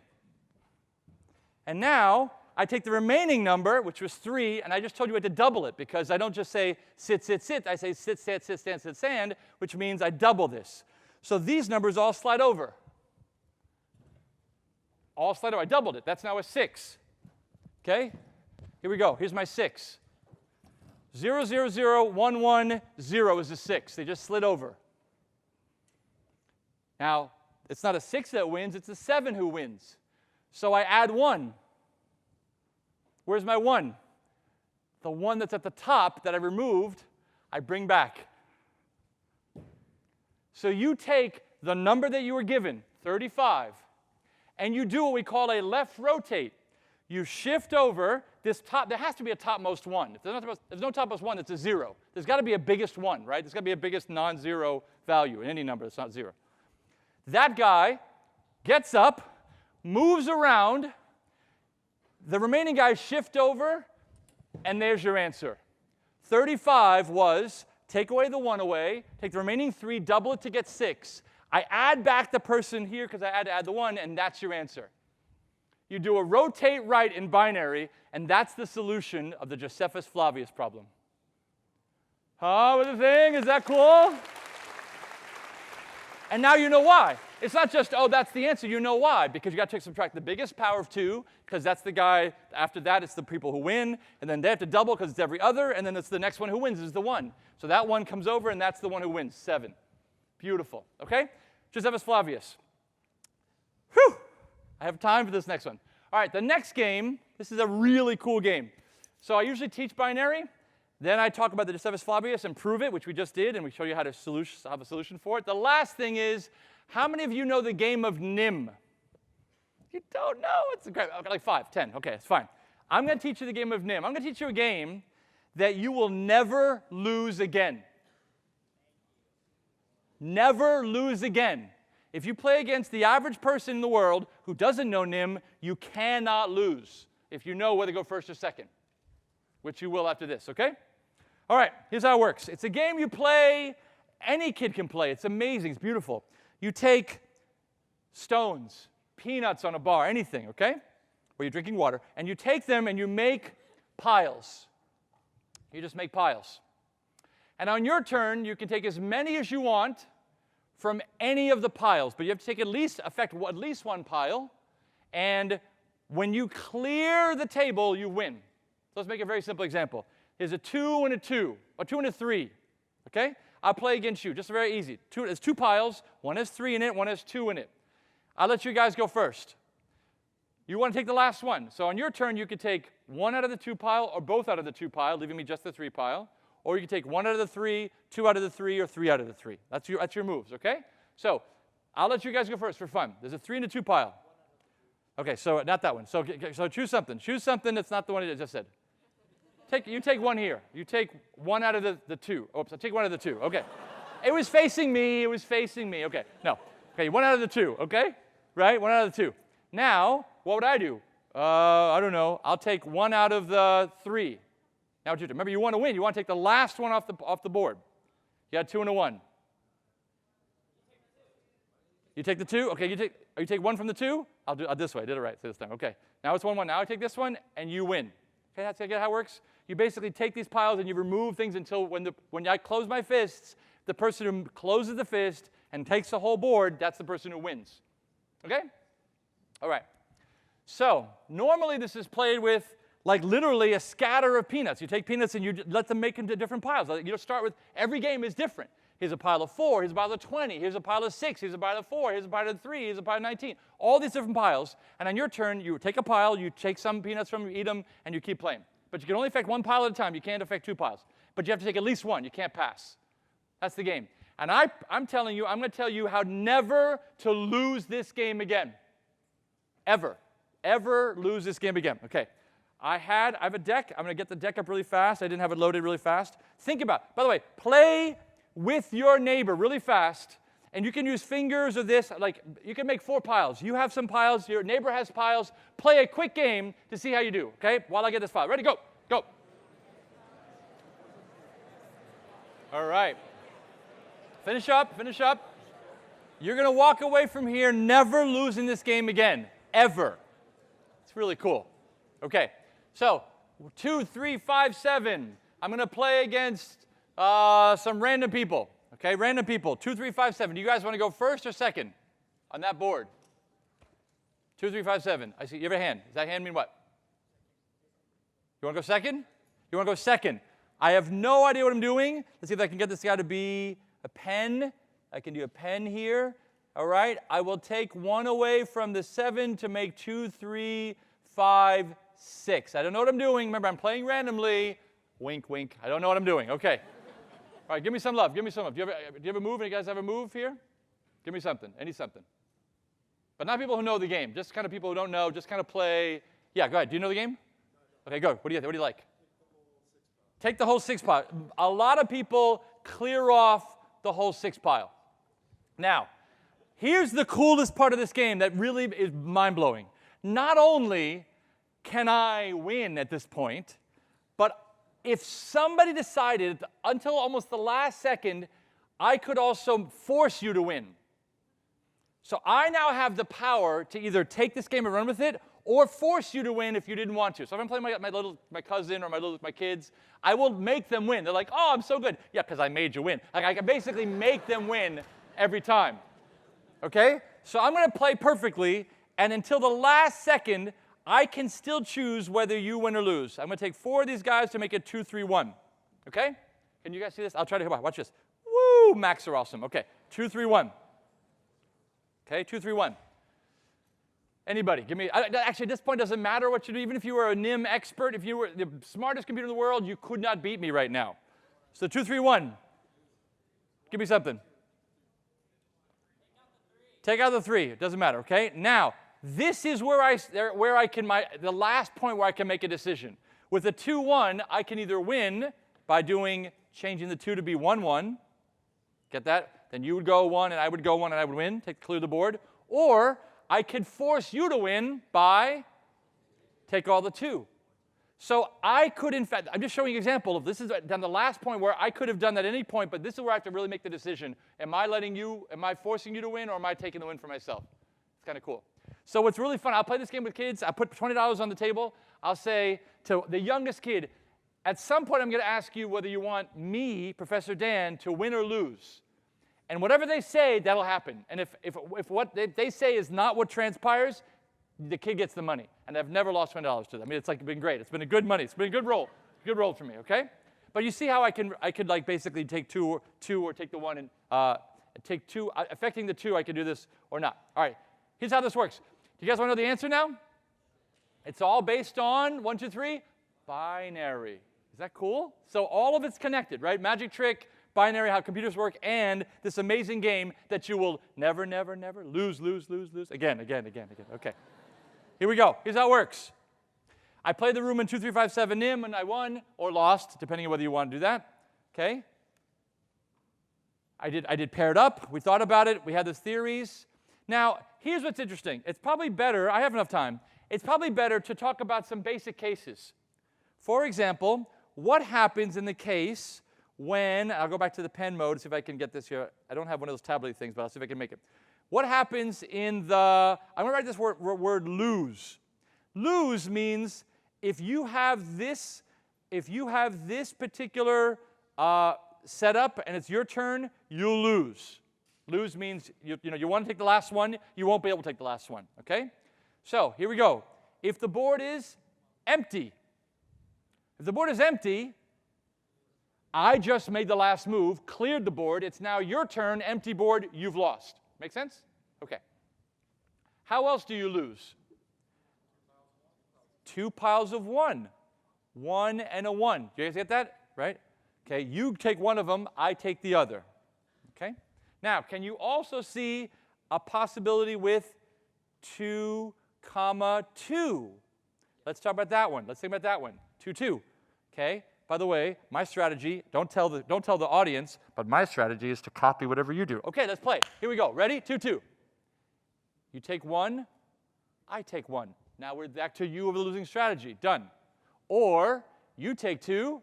And now I take the remaining number, which was 3, and I just told you I had to double it because I don't just say sit, sit, sit. I say sit, stand, sit, stand, sit, stand, which means I double this. So these numbers all slide over. All slide over. I doubled it. That's now a 6. Okay? Here we go. Here's my 6. 0, 0, 0, 1, 1, 0 is a 6. They just slid over. Now, it's not a 6 that wins. It's a 7 who wins. So I add 1. Where's my 1? The one that's at the top that I removed, I bring back. So you take the number that you were given, 35, and you do what we call a left rotate. You shift over this top. There has to be a topmost 1. If there's no topmost 1, it's a 0. There's got to be a biggest 1, right? There's got to be a biggest non-zero value in any number that's not 0. That guy gets up, moves around, the remaining guys shift over, and there's your answer. 35 was, take away the 1 away, take the remaining 3, double it to get 6. I add back the person here because I had to add the 1, and that's your answer. You do a rotate right in binary, and that's the solution of the Josephus Flavius problem. Huh, what do you think? Is that cool? And now you know why. It's not just, oh, that's the answer. You know why. Because you got to subtract the biggest power of 2, because that's the guy. After that, it's the people who win. And then they have to double because it's every other. And then it's the next one who wins is the 1. So that 1 comes over, and that's the one who wins, 7. Beautiful. OK? Josephus Flavius. Whew! I have time for this next one. All right, the next game, this is a really cool game. So I usually teach binary. Then I talk about the Josephus Flavius and prove it, which we just did, and we show you how to have a solution for it. The last thing is, how many of you know the game of NIM? You don't know? It's great. Okay, like 5, 10. OK, it's fine. I'm going to teach you the game of NIM. I'm going to teach you a game that you will never lose again. Never lose again. If you play against the average person in the world who doesn't know NIM, you cannot lose if you know whether to go first or second, which you will after this, OK? All right, here's how it works. It's a game you play. Any kid can play. It's amazing. It's beautiful. You take stones, peanuts on a bar, anything, OK? Or you're drinking water. And you take them and you make piles. You just make piles. And on your turn, you can take as many as you want from any of the piles. But you have to take at least one pile. And when you clear the table, you win. So let's make a very simple example. Here's a 2 and a 2, or 2 and a 3. OK? I'll play against you. Just very easy. There's 2 piles. One has 3 in it. One has 2 in it. I'll let you guys go first. You want to take the last one. So on your turn, you could take 1 out of the 2 pile or both out of the 2 pile, leaving me just the 3 pile. Or you can take 1 out of the 3, 2 out of the 3, or 3 out of the 3. That's your moves, OK? So I'll let you guys go first for fun. There's a 3 and a 2 pile. OK, so not that one. So choose something. Choose something that's not the one I just said. You take one here. You take 1 out of the 2. Oops, I take 1 out of the 2. OK. It was facing me. It was facing me. OK, no. OK, 1 out of the 2. OK? Right? 1 out of the 2. Now, what would I do? I don't know. I'll take 1 out of the 3. Now what you do? Remember, you want to win. You want to take the last one off the board. You got 2 and a 1. You take the 2? OK, you take 1 from the 2? I'll do this way. I did it right this time. OK. Now it's 1-1. Now I take this one, and you win. OK, that's how it works. You basically take these piles, and you remove things until when I close my fists, the person who closes the fist and takes the whole board, that's the person who wins. OK? All right. So normally this is played with like literally a scatter of peanuts. You take peanuts and you let them make into different piles. You don't start with, every game is different. Here's a pile of 4, here's a pile of 20, here's a pile of 6, here's a pile of 4, here's a pile of 3, here's a pile of 19. All these different piles. And on your turn, you take a pile, you take some peanuts from them, you eat them, and you keep playing. But you can only affect 1 pile at a time. You can't affect 2 piles. But you have to take at least 1. You can't pass. That's the game. And I'm telling you, I'm going to tell you how never to lose this game again. Ever. Ever lose this game again. OK. I have a deck. I'm going to get the deck up really fast. I didn't have it loaded really fast. Think about it. By the way, play with your neighbor really fast. And you can use fingers or this. Like, you can make 4 piles. You have some piles. Your neighbor has piles. Play a quick game to see how you do, OK? While I get this file. Ready? Go. Go. All right. Finish up. Finish up. You're going to walk away from here never losing this game again. Ever. It's really cool. OK. So 2, 3, 5, 7. I'm going to play against some random people. OK, random people. 2, 3, 5, 7. Do you guys want to go first or second on that board? 2, 3, 5, 7. I see. You have a hand. Does that hand mean what? You want to go second? You want to go second. I have no idea what I'm doing. Let's see if I can get this guy to be a pen. I can do a pen here. All right. I will take 1 away from the 7 to make 2, 3, 5, 6. I don't know what I'm doing. Remember, I'm playing randomly. Wink, wink. I don't know what I'm doing. OK. All right, give me some love. Give me some love. Do you have a move? Any guys have a move here? Give me something. Any something. But not people who know the game. Just kind of people who don't know. Just kind of play. Yeah, go ahead. Do you know the game? OK, go. What do you like? Take the whole 6 pile. A lot of people clear off the whole 6 pile. Now, Here's the coolest part of this game that really is mind-blowing. Not only can I win at this point, but if somebody decided until almost the last second, I could also force you to win. So I now have the power to either take this game and run with it, or force you to win if you didn't want to. So if I'm playing my cousin or my kids, I will make them win. They're like, oh, I'm so good. Yeah, because I made you win. Like I can basically make them win every time. Okay? So I'm going to play perfectly, and until the last second, I can still choose whether you win or lose. I'm going to take 4 of these guys to make it 2-3-1. Okay? Can you guys see this? I'll try to, watch this. Woo, Macs are awesome. Okay, 2-3-1. Okay, 2-3-1. Anybody, give me, actually at this point it doesn't matter what you do. Even if you were a NIM expert, if you were the smartest computer in the world, you could not beat me right now. So 2-3-1. Give me something. Take out the 3. It doesn't matter, okay? Now, this is where I can, the last point where I can make a decision. With a 2-1, I can either win by changing the 2 to be 1-1. Get that? Then you would go 1, and I would go 1, and I would win. Clear the board. Or I could force you to win by take all the 2. So I could, in fact, I'm just showing you an example of this is down the last point where I could have done that at any point, but this is where I have to really make the decision. Am I forcing you to win, or am I taking the win for myself? It's kind of cool. So what's really fun, I'll play this game with kids. I put $20 on the table. I'll say to the youngest kid, at some point I'm going to ask you whether you want me, Professor Dan, to win or lose. And whatever they say, that'll happen. And if what they say is not what transpires, the kid gets the money. And I've never lost $20 to them. I mean, it's like been great. It's been a good money. It's been a good roll. Good roll for me, okay? But you see how I could like basically take two or take the 1 and take 2. Affecting the 2, I can do this or not. All right, here's how this works. Do you guys want to know the answer now? It's all based on, 1, 2, 3, binary. Is that cool? So all of it's connected, right? Magic trick, binary, how computers work, and this amazing game that you will never, never, never lose. Again. Okay. Here we go. Here's how it works. I played the room in 2, 3, 5, 7 NIM, and I won or lost, depending on whether you want to do that. Okay? I did paired up. We thought about it. We had these theories. Now, here's what's interesting. It's probably better, I have enough time, it's probably better to talk about some basic cases. For example, what happens in the case when, I'll go back to the pen mode, see if I can get this here. I don't have one of those tablet things, but I'll see if I can make it. What happens in I'm going to write this word lose. Lose means if you have this particular setup and it's your turn, you'll lose. Lose means you want to take the last one, you won't be able to take the last one, okay? So here we go. If the board is empty, I just made the last move, cleared the board. It's now your turn, empty board, you've lost. Make sense? Okay. How else do you lose? 2 piles of 1. 1 and a 1. You guys get that? Right? Okay, you take one of them, I take the other. Okay? Now, can you also see a possibility with 2, 2? Let's talk about that one. Let's think about that one. 2, 2. Okay? By the way, my strategy, don't tell the audience, but my strategy is to copy whatever you do. Okay, let's play. Here we go. Ready? 2, 2. You take 1, I take 1. Now we're back to you of the losing strategy. Done. Or you take 2,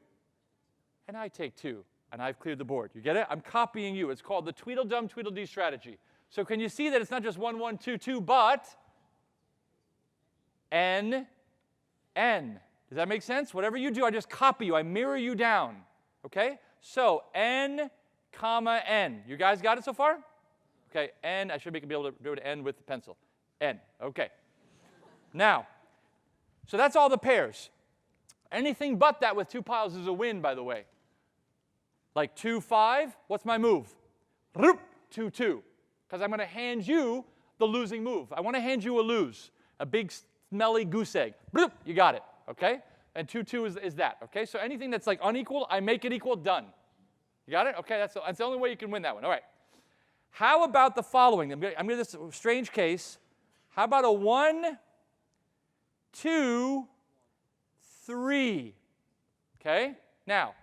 and I take 2, and I've cleared the board. You get it? I'm copying you. It's called the Tweedledum Tweedledee strategy. So can you see that it's not just 1, 1, 2, 2, but N, N. Does that make sense? Whatever you do, I just copy you. I mirror you down. Okay? So N, comma, N. You guys got it so far? Okay, N. I should be able to do it N with the pencil. N. Okay. Now, so that's all the pairs. Anything but that with 2 piles is a win, by the way. Like 2, 5. What's my move? 2, 2. Because I'm going to hand you the losing move. I want to hand you a lose. A big, smelly goose egg. You got it. Okay? And 2, 2 is that. Okay? So anything that's like unequal, I make it equal, done. You got it? Okay, that's the only way you can win that one. All right. How about the following? I'm going to this strange case. How about a 1, 2, 3? Okay? Now,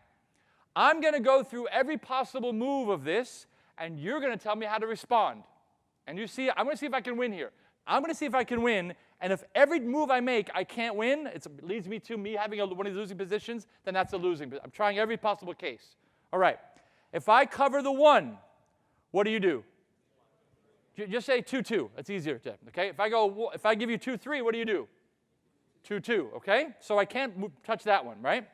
I'm going to go through every possible move of this, and you're going to tell me how to respond. And you see, I'm going to see if I can win here. I'm going to see if I can win, and if every move I make I can't win, it leads me to me having one of the losing positions, then that's a losing. But I'm trying every possible case. All right. If I cover the 1, what do you do? Just say 2, 2. That's easier to, okay? If I give you 2, 3, what do you do? 2, 2, okay? So I can't touch that one, right?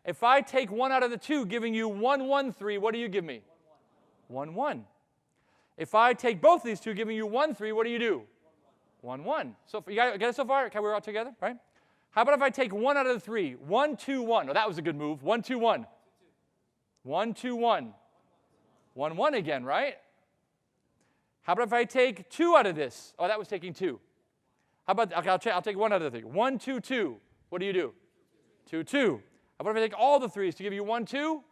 If I take 1 out of the 2, giving you 1, 1, 3, what do you give me? 1, 1. If I take both these two, giving you 1, 3, what do you do? 1, 1. So you got it so far? Okay, we're all together, right? How about if I take 1 out of the 3? 1, 2, 1. Oh, that was a good move. 1, 2, 1. 1, 2, 1. 1, 1 again, right? How about if I take 2 out of this? Oh, that was taking 2. How about, okay, I'll take 1 out of the 3. 1, 2, 2. What do you do? 2, 2. How about if I take all the 3s to give you 1, 2?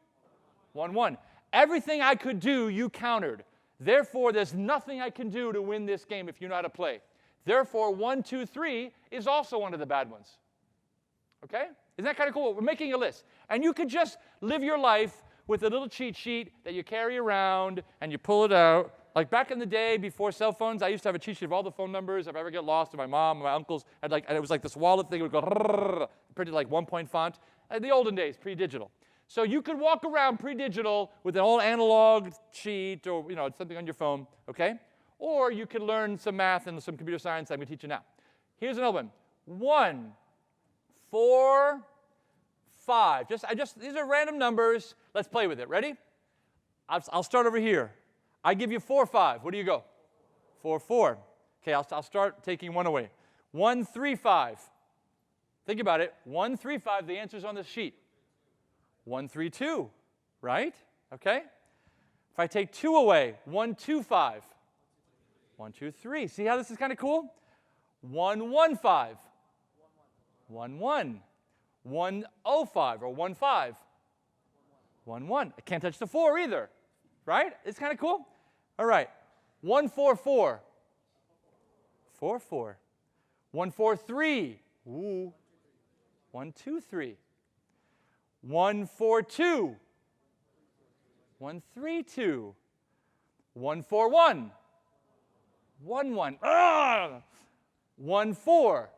1, 1. Everything I could do, you countered. Therefore, there's nothing I can do to win this game if you know how to play. Therefore, 1, 2, 3 is also one of the bad ones. Okay? Isn't that kind of cool? We're making a list. And you could just live your life with a little cheat sheet that you carry around and you pull it out. Like back in the day before cell phones, I used to have a cheat sheet of all the phone numbers. If I ever get lost, or my mom or my uncles, and it was like this wallet thing. It would go printed like 1-point font. The olden days, pre-digital. So you could walk around pre-digital with an old analog sheet or something on your phone, okay? Or you could learn some math and some computer science I'm going to teach you now. Here's another one. 1, 4, 5. These are random numbers. Let's play with it. Ready? I'll start over here. I give you 4, 5. Where do you go? 4, 4. Okay, I'll start taking 1 away. 1, 3, 5. Think about it. 1, 3, 5. The answer's on the sheet. 1, 3, 2. Right? Okay? If I take 2 away, 1, 2, 5. 1, 2, 3. See how this is kind of cool? 1, 1, 5. 1, 1. 1, 0, 5 or 1, 5. 1, 1. I can't touch the 4 either. Right? It's kind of cool. All right. 1, 4, 4. 4, 4. 1, 4, 3. Ooh. 1, 2, 3. 1, 4, 2. 1, 3, 2. 1, 4, 1. 1, 1. 1, 4.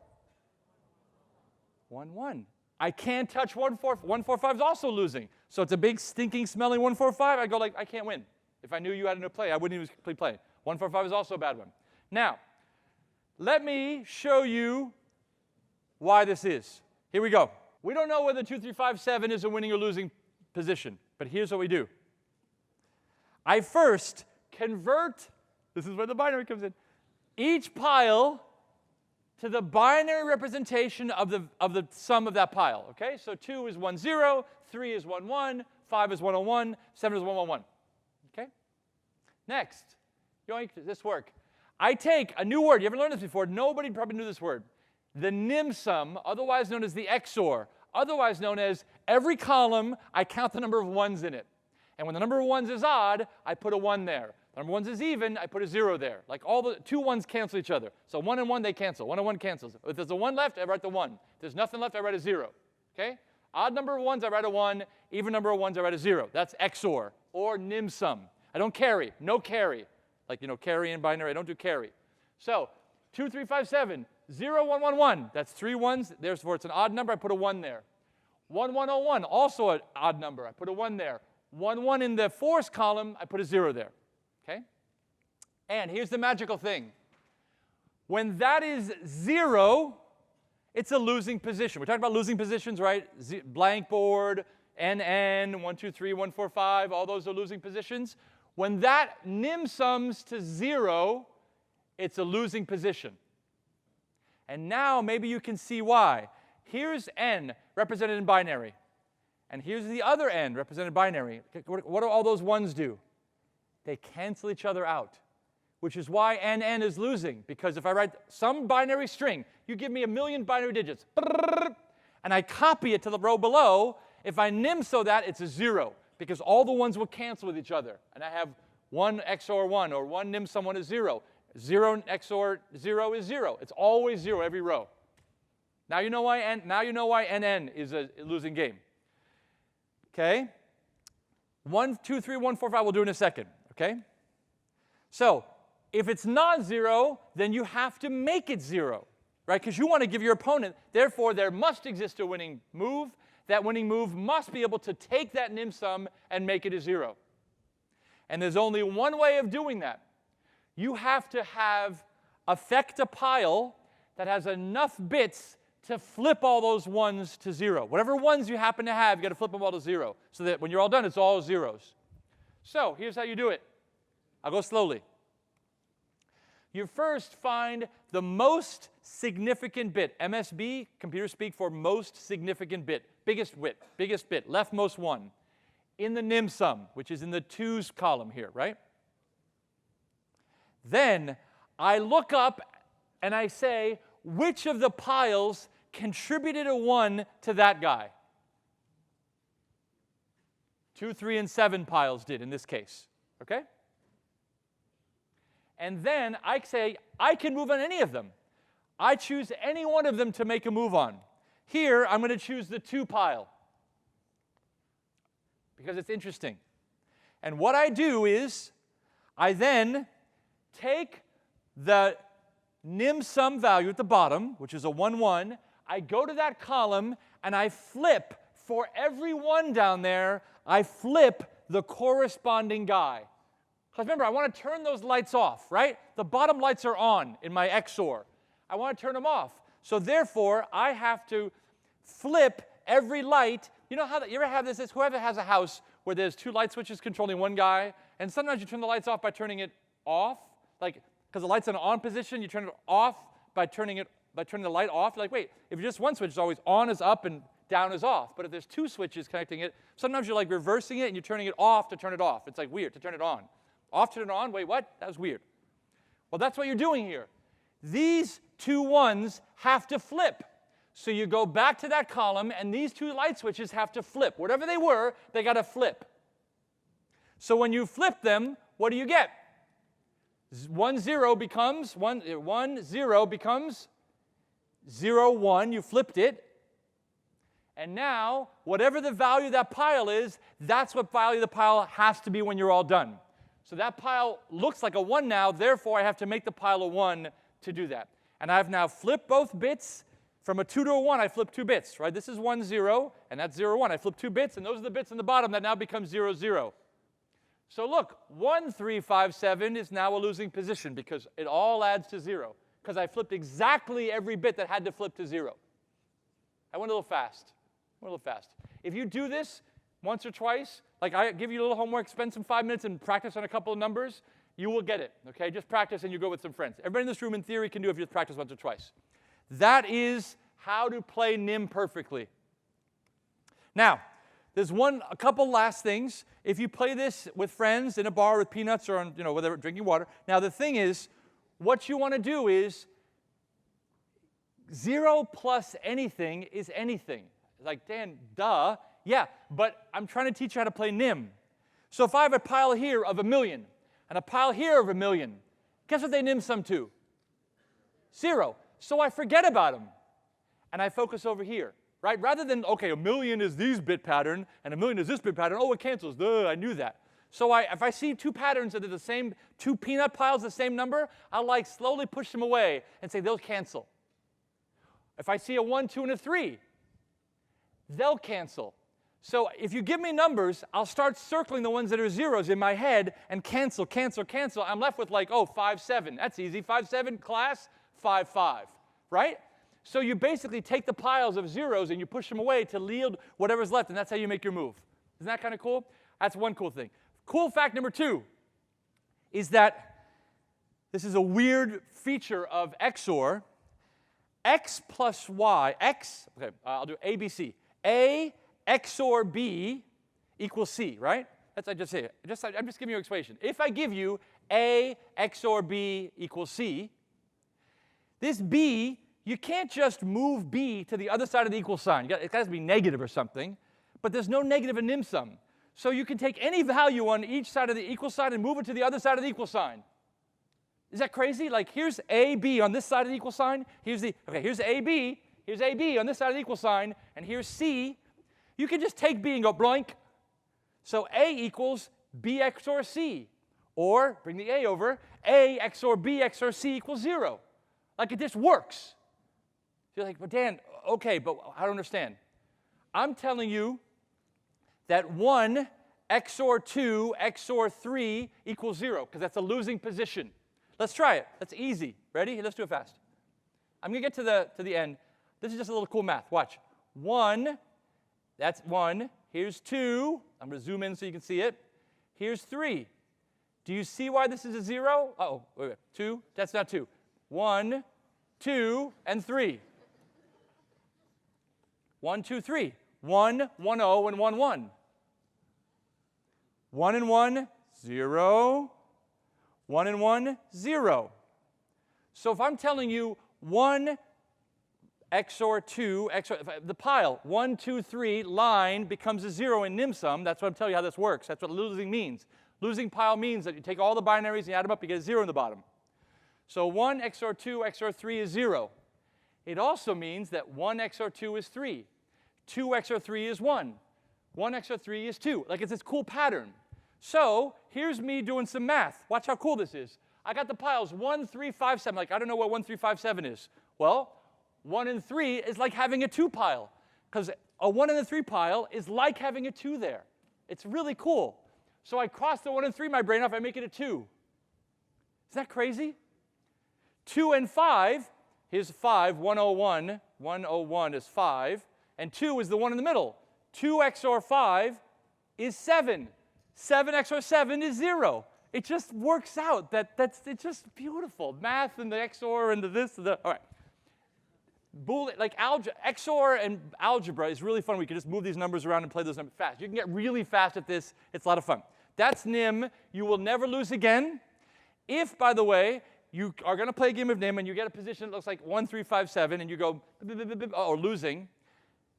1, 1. I can't touch 1, 4. 1, 4, 5 is also losing. So it's a big, stinking, smelling 1, 4, 5. I go like, I can't win. If I knew you had a new play, I wouldn't even complete play. 1, 4, 5 is also a bad one. Now, let me show you why this is. Here we go. We don't know whether 2, 3, 5, 7 is a winning or losing position. But here's what we do. I first convert, this is where the binary comes in, each pile to the binary representation of the sum of that pile. Okay? So 2 is 1, 0, 3 is 1, 1, 5 is 1, 0, 1, 7 is 1, 1, 1. Okay? Next. Yoink, does this work? I take a new word. You ever learned this before? Nobody probably knew this word. The nim sum, otherwise known as the XOR, otherwise known as every column, I count the number of 1s in it. And when the number of 1s is odd, I put a 1 there. The number of 1s is even, I put a 0 there. Like all the 2 1s cancel each other. So 1 and 1, they cancel. 1 and 1 cancels. If there's a 1 left, I write the 1. If there's nothing left, I write a 0. Okay? Odd number of 1s, I write a 1. Even number of 1s, I write a 0. That's XOR, or nim sum. I don't carry. No carry. Like, carry in binary. I don't do carry. So 2, 3, 5, 7. 0, 1, 1, 1. That's 3 1s. Therefore, it's an odd number. I put a 1 there. 1, 1, 0, 1. Also an odd number. I put a 1 there. 1, 1 in the fourth column. I put a 0 there. Okay? And here's the magical thing. When that is 0, it's a losing position. We're talking about losing positions, right? Blank board, NN, 1, 2, 3, 1, 4, 5. All those are losing positions. When that nim sums to 0, it's a losing position. And now maybe you can see why. Here's n represented in binary. And here's the other n represented in binary. What do all those 1s do? They cancel each other out, which is why NN is losing. Because if I write some binary string, you give me 1,000,000 binary digits, and I copy it to the row below, if I nimso that, it's a 0, because all the 1s will cancel with each other. And I have 1 XOR 1, or 1 nimsum 1 is 0. 0 XOR 0 is 0. It's always 0 every row. Now you know why NN is a losing game. Okay? 1, 2, 3, 1, 4, 5 we'll do in a second. Okay? So if it's non-zero, then you have to make it 0, right? Because you want to give your opponent, therefore, there must exist a winning move. That winning move must be able to take that nim sum and make it a 0. And there's only one way of doing that. You have to affect a pile that has enough bits to flip all those 1s to 0. Whatever 1s you happen to have, you've got to flip them all to 0, so that when you're all done, it's all 0s. So here's how you do it. I'll go slowly. You first find the most significant bit. MSB, computer speak for most significant bit. Biggest bit, leftmost one, in the nim sum, which is in the 2's column here, right? Then I look up and I say, which of the piles contributed a 1 to that guy? 2, 3, and 7 piles did in this case, okay? And then I say, I can move on any of them. I choose any one of them to make a move on. Here, I'm going to choose the 2 pile because it's interesting. And what I do is I then take the nim sum value at the bottom, which is a 1, 1. I go to that column, and I flip for every 1 down there, I flip the corresponding guy. Because remember, I want to turn those lights off, right? The bottom lights are on in my XOR. I want to turn them off. So therefore, I have to flip every light. You know how you ever have this? Whoever has a house where there's 2 light switches controlling one guy, and sometimes you turn the lights off by turning it off, like because the light's in an on position, you turn it off by turning the light off. You're like, wait, if just one switch is always on is up and down is off. But if there's 2 switches connecting it, sometimes you're like reversing it and you're turning it off to turn it off. It's like weird to turn it on. Off, turn it on. Wait, what? That was weird. Well, that's what you're doing here. These 2 1s have to flip. So you go back to that column, and these 2 light switches have to flip. Whatever they were, they got to flip. So when you flip them, what do you get? 1, 0 becomes 1, 0 becomes 0, 1. You flipped it. And now, whatever the value of that pile is, that's what value the pile has to be when you're all done. So that pile looks like a 1 now. Therefore, I have to make the pile a 1 to do that. And I've now flipped both bits. From a 2 to a 1, I flip 2 bits, right? This is 1, 0, and that's 0, 1. I flip 2 bits, and those are the bits in the bottom that now become 0, 0. So look, 1, 3, 5, 7 is now a losing position because it all adds to 0, because I flipped exactly every bit that had to flip to 0. I went a little fast. If you do this once or twice, like I give you a little homework, spend some 5 minutes and practice on a couple of numbers, you will get it, okay? Just practice and you go with some friends. Everybody in this room, in theory, can do it if you just practice once or twice. That is how to play nim perfectly. Now, there's a couple last things. If you play this with friends in a bar with peanuts or on, whatever, drinking water. Now, the thing is, what you want to do is 0 plus anything is anything. Like, Dan, duh. Yeah, but I'm trying to teach you how to play nim. So if I have a pile here of 1 million and a pile here of 1 million, guess what they nim sum to? 0. So I forget about them, and I focus over here, right? Rather than, okay, 1 million is this bit pattern, and 1 million is this bit pattern. Oh, it cancels. Duh, I knew that. So if I see 2 patterns that are the same, 2 peanut piles, the same number, I'll slowly push them away and say they'll cancel. If I see a 1, 2, and a 3, they'll cancel. So if you give me numbers, I'll start circling the ones that are zeros in my head and cancel, cancel, cancel. I'm left with 5, 7. That's easy. 5, 7, class. 5, 5, right? So you basically take the piles of zeros and you push them away to yield whatever's left, and that's how you make your move. Isn't that kind of cool? That's one cool thing. Cool fact number 2 is that this is a weird feature of XOR. X plus Y, I'll do A, B, C. A XOR B equals C, right? That's I just say it. I'm just giving you an explanation. If I give you A XOR B equals C, this B, you can't just move B to the other side of the equal sign. It has to be negative or something, but there's no negative in nim sum. So you can take any value on each side of the equal sign and move it to the other side of the equal sign. Is that crazy? Like here's AB on this side of the equal sign. Here's AB. Here's AB on this side of the equal sign, and here's C. You can just take B and go blank. So A equals B XOR C. Or, bring the A over, A XOR B XOR C equals 0. Like it just works. You're like, but Dan, okay, but I don't understand. I'm telling you that 1 XOR 2 XOR 3 equals 0, because that's a losing position. Let's try it. That's easy. Ready? Let's do it fast. I'm going to get to the end. This is just a little cool math. Watch. 1, that's 1. Here's 2. I'm going to zoom in so you can see it. Here's 3. Do you see why this is a 0? Uh-oh, wait. 2? That's not 2. 1, 2, and 3. 1, 2, 3. 1, 1, 0, and 1, 1. 1 and 1, 0. 1 and 1, 0. So if I'm telling you 1 XOR 2, XOR, the pile, 1, 2, 3, line becomes a 0 in nim-sum. That's what I'm telling you how this works. That's what losing means. Losing pile means that you take all the binaries and you add them up, you get a 0 in the bottom. So 1 XOR 2 XOR 3 is 0. It also means that 1 XOR 2 is 3. 2 XOR 3 is 1. 1 XOR 3 is 2. Like it's this cool pattern. So here's me doing some math. Watch how cool this is. I got the piles 1, 3, 5, 7. Like I don't know what 1, 3, 5, 7 is. Well, 1 and 3 is like having a 2 pile. Because a 1 and a 3 pile is like having a 2 there. It's really cool. So I cross the 1 and 3 in my brain off, I make it a 2. Isn't that crazy? 2 and 5, here's 5, 101. 101 is 5. And 2 is the one in the middle. 2 XOR 5 is 7. 7 XOR 7 is 0. It just works out. It's just beautiful. Math and the XOR and the this and the, all right. Like XOR and algebra is really fun. We can just move these numbers around and play those numbers fast. You can get really fast at this. It's a lot of fun. That's NIM. You will never lose again. If, by the way, you are going to play a game of NIM and you get a position that looks like 1, 3, 5, 7, and you go, or losing,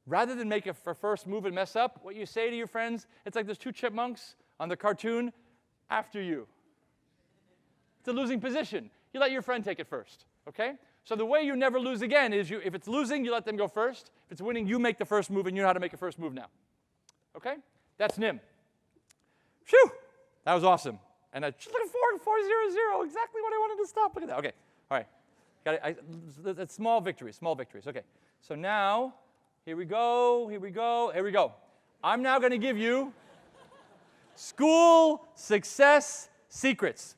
rather than make a first move and mess up, what you say to your friends, it's like those two chipmunks on the cartoon, after you. It's a losing position. You let your friend take it first, okay? So the way you never lose again is if it's losing, you let them go first. If it's winning, you make the first move, and you know how to make a first move now. Okay? That's NIM. Phew! That was awesome. And look at 400, exactly what I wanted to stop. Look at that. Okay. All right. That's small victories, small victories. Okay. So now, here we go. I'm now going to give you school success secrets.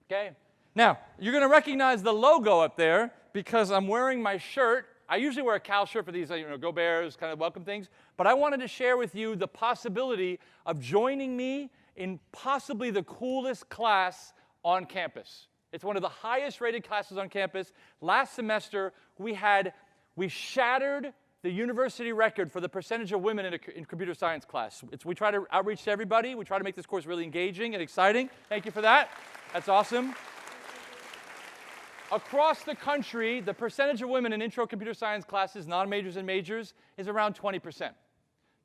Okay? Now, you're going to recognize the logo up there because I'm wearing my shirt. I usually wear a Cal shirt for these, Go Bears kind of welcome things. But I wanted to share with you the possibility of joining me in possibly the coolest class on campus. It's one of the highest rated classes on campus. Last semester, we shattered the university record for the percentage of women in computer science class. We try to outreach to everybody. We try to make this course really engaging and exciting. Thank you for that. That's awesome. Across the country, the percentage of women in intro computer science classes, non-majors and majors, is around 20%.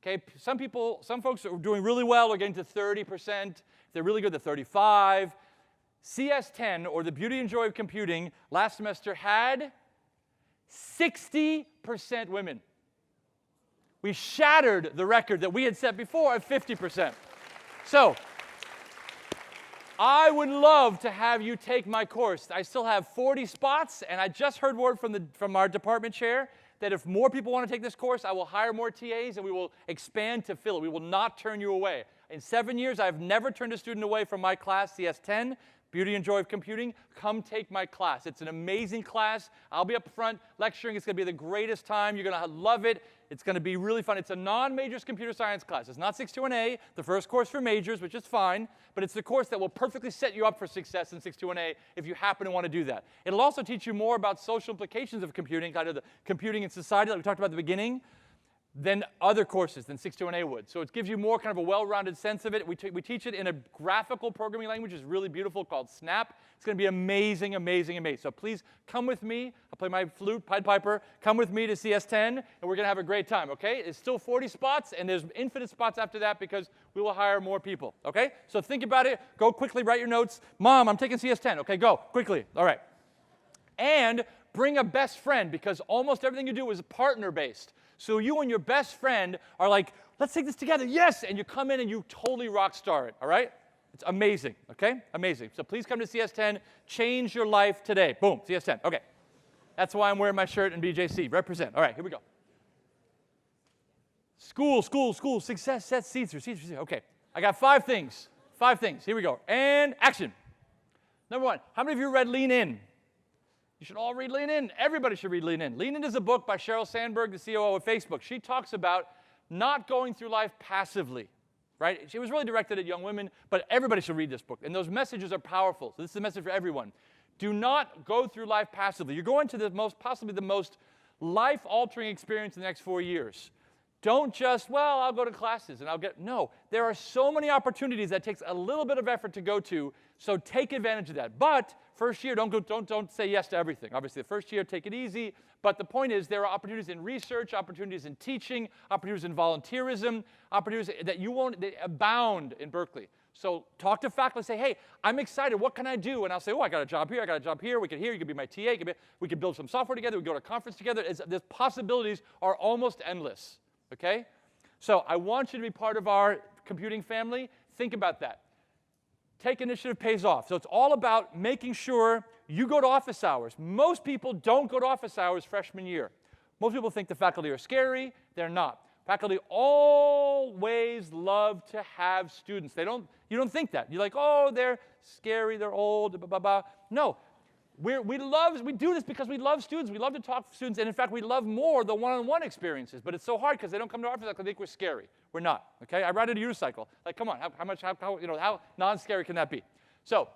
Okay, some folks are doing really well are getting to 30%. If they're really good, they're 35. CS10, or the Beauty and Joy of Computing, last semester had 60% women. We shattered the record that we had set before of 50%. So, I would love to have you take my course. I still have 40 spots, and I just heard word from our department chair that if more people want to take this course, I will hire more TAs, and we will expand to fill it. We will not turn you away. In 7 years, I've never turned a student away from my class, CS10, Beauty and Joy of Computing. Come take my class. It's an amazing class. I'll be up front lecturing. It's going to be the greatest time. You're going to love it. It's going to be really fun. It's a non-majors computer science class. It's not 621A, the first course for majors, which is fine, but it's the course that will perfectly set you up for success in 621A if you happen to want to do that. It'll also teach you more about social implications of computing, kind of the computing in society that we talked about at the beginning, than other courses than 621A would. So it gives you more kind of a well-rounded sense of it. We teach it in a graphical programming language. It's really beautiful called Snap. It's going to be amazing, amazing, amazing. So please come with me. I'll play my flute, Pied Piper. Come with me to CS10, and we're going to have a great time, okay? It's still 40 spots, and there's infinite spots after that because we will hire more people, okay? So think about it. Go quickly, write your notes. Mom, I'm taking CS10. Okay, go, quickly. All right. And bring a best friend because almost everything you do is partner-based. So you and your best friend are like, let's take this together, yes! And you come in and you totally rock star it, all right? It's amazing, okay? Amazing. So please come to CS10. Change your life today. Boom, CS10. Okay. That's why I'm wearing my shirt in BJC. Represent. All right, here we go. School, success, set, seeds. Okay, I got 5 things. 5 things. Here we go. And action. Number 1, how many of you read Lean In? You should all read Lean In. Everybody should read Lean In. Lean In is a book by Sheryl Sandberg, the COO of Facebook. She talks about not going through life passively, right? She was really directed at young women, but everybody should read this book. And those messages are powerful. So this is a message for everyone. Do not go through life passively. You're going to possibly the most life-altering experience in the next 4 years. Don't just, well, I'll go to classes and I'll get, no. There are so many opportunities that takes a little bit of effort to go to, so take advantage of that. But first year, don't say yes to everything. Obviously, the first year, take it easy. But the point is, there are opportunities in research, opportunities in teaching, opportunities in volunteerism, opportunities that they abound in Berkeley. So talk to faculty, say, hey, I'm excited, what can I do? And I'll say, oh, I got a job here, I got a job here, we could here, you could be my TA, we could build some software together, we could go to a conference together. The possibilities are almost endless. Okay? So I want you to be part of our computing family. Think about that. Take initiative pays off. So it's all about making sure you go to office hours. Most people don't go to office hours freshman year. Most people think the faculty are scary. They're not. Faculty always love to have students. You don't think that. You're like, oh, they're scary, they're old, blah, blah, blah. No. We do this because we love students. We love to talk to students, and in fact, we love more the one-on-one experiences. But it's so hard because they don't come to our office because they think we're scary. We're not. Okay? I ride a unicycle. Like, come on, how non-scary can that be? So,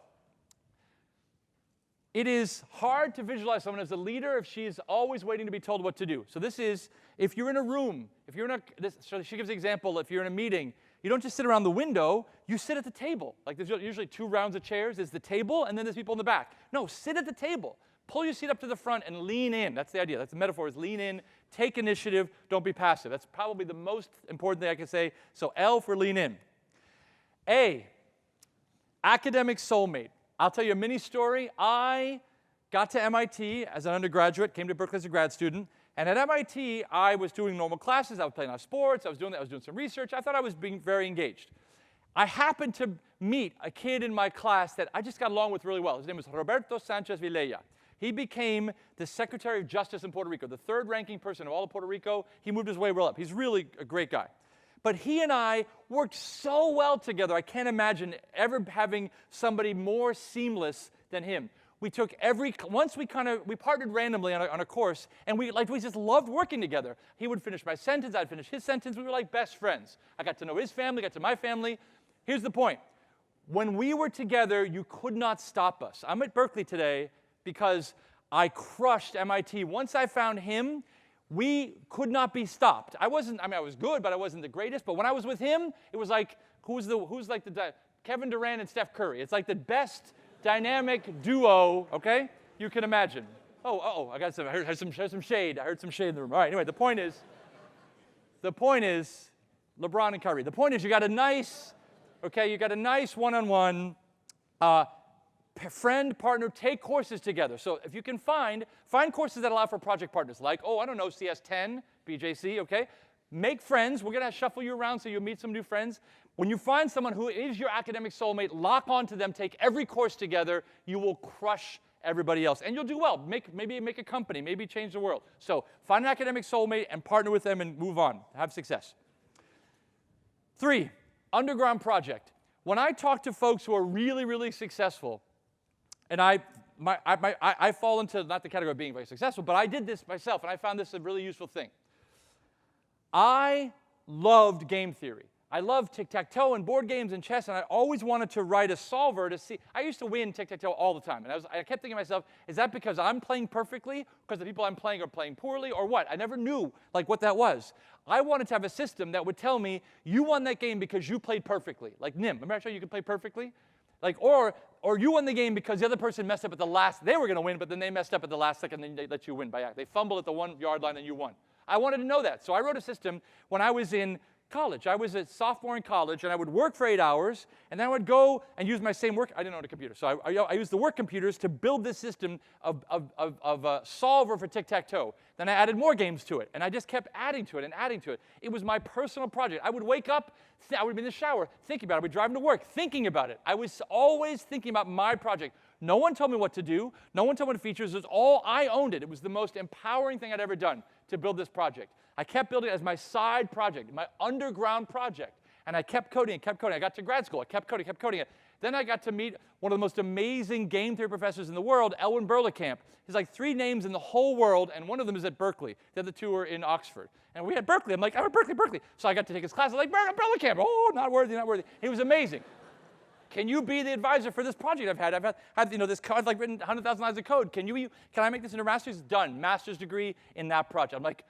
it is hard to visualize someone as a leader if she's always waiting to be told what to do. So this is, if you're in a room, so she gives an example, if you're in a meeting, you don't just sit around the window, you sit at the table. Like there's usually 2 rounds of chairs. There's the table, and then there's people in the back. No, sit at the table. Pull your seat up to the front and lean in. That's the idea. That's the metaphor, is lean in, take initiative, don't be passive. That's probably the most important thing I can say. So L for lean in. A, academic soulmate. I'll tell you a mini story. I got to MIT as an undergraduate, came to Berkeley as a grad student, and at MIT, I was doing normal classes. I was playing on sports. I was doing some research. I thought I was being very engaged. I happened to meet a kid in my class that I just got along with really well. His name was Roberto Sanchez Vilella. He became the Secretary of Justice in Puerto Rico, the 3rd ranking person of all of Puerto Rico. He moved his way well up. He's really a great guy. But he and I worked so well together. I can't imagine ever having somebody more seamless than him. We took once we partnered randomly on a course, and we just loved working together. He would finish my sentence, I'd finish his sentence. We were like best friends. I got to know his family, got to my family. Here's the point. When we were together, you could not stop us. I'm at Berkeley today because I crushed MIT. Once I found him, we could not be stopped. I was good, but I wasn't the greatest. But when I was with him, it was like, Kevin Durant and Steph Curry. It's like the best dynamic duo, okay, you can imagine. I heard some shade. I heard some shade in the room. All right, anyway, the point is, LeBron and Kyrie. The point is, you got a nice one-on-one friend, partner, take courses together. So if you can find courses that allow for project partners, like, CS10, BJC, okay? Make friends. We're going to shuffle you around so you'll meet some new friends. When you find someone who is your academic soulmate, lock onto them, take every course together. You will crush everybody else. And you'll do well. Maybe make a company. Maybe change the world. So find an academic soulmate and partner with them and move on. Have success. 3, underground project. When I talk to folks who are really, really successful, and I fall into not the category of being very successful, but I did this myself, and I found this a really useful thing. I loved game theory. I loved tic-tac-toe and board games and chess, and I always wanted to write a solver to see. I used to win tic-tac-toe all the time, and I kept thinking to myself, is that because I'm playing perfectly, because the people I'm playing are playing poorly, or what? I never knew what that was. I wanted to have a system that would tell me, you won that game because you played perfectly. Like NIM. Remember I showed you could play perfectly? Or you won the game because the other person messed up at the last. They were going to win, but then they messed up at the last second, and then they let you win by act. They fumbled at the 1-yard line, and you won. I wanted to know that. So I wrote a system when I was in college. I was a sophomore in college, and I would work for 8 hours, and then I would go and use my same work. I didn't own a computer, so I used the work computers to build this system of a solver for tic-tac-toe. Then I added more games to it, and I just kept adding to it and adding to it. It was my personal project. I would wake up, I would be in the shower thinking about it. I would be driving to work thinking about it. I was always thinking about my project. No one told me what to do. No one told me the features. It was all, I owned it. It was the most empowering thing I'd ever done to build this project. I kept building it as my side project, my underground project. And I kept coding and kept coding. I got to grad school. I kept coding it. Then I got to meet one of the most amazing game theory professors in the world, Elwin Berlekamp. He's like 3 names in the whole world, and one of them is at Berkeley. The other 2 are in Oxford. And we had Berkeley. I'm like, I'm at Berkeley. So I got to take his class. I'm like, Berlekamp. Oh, not worthy. He was amazing. Can you be the advisor for this project I've had? I've had this code, I've like written 100,000 lines of code. Can I make this into a master's? Done. Master's degree in that project. I'm like,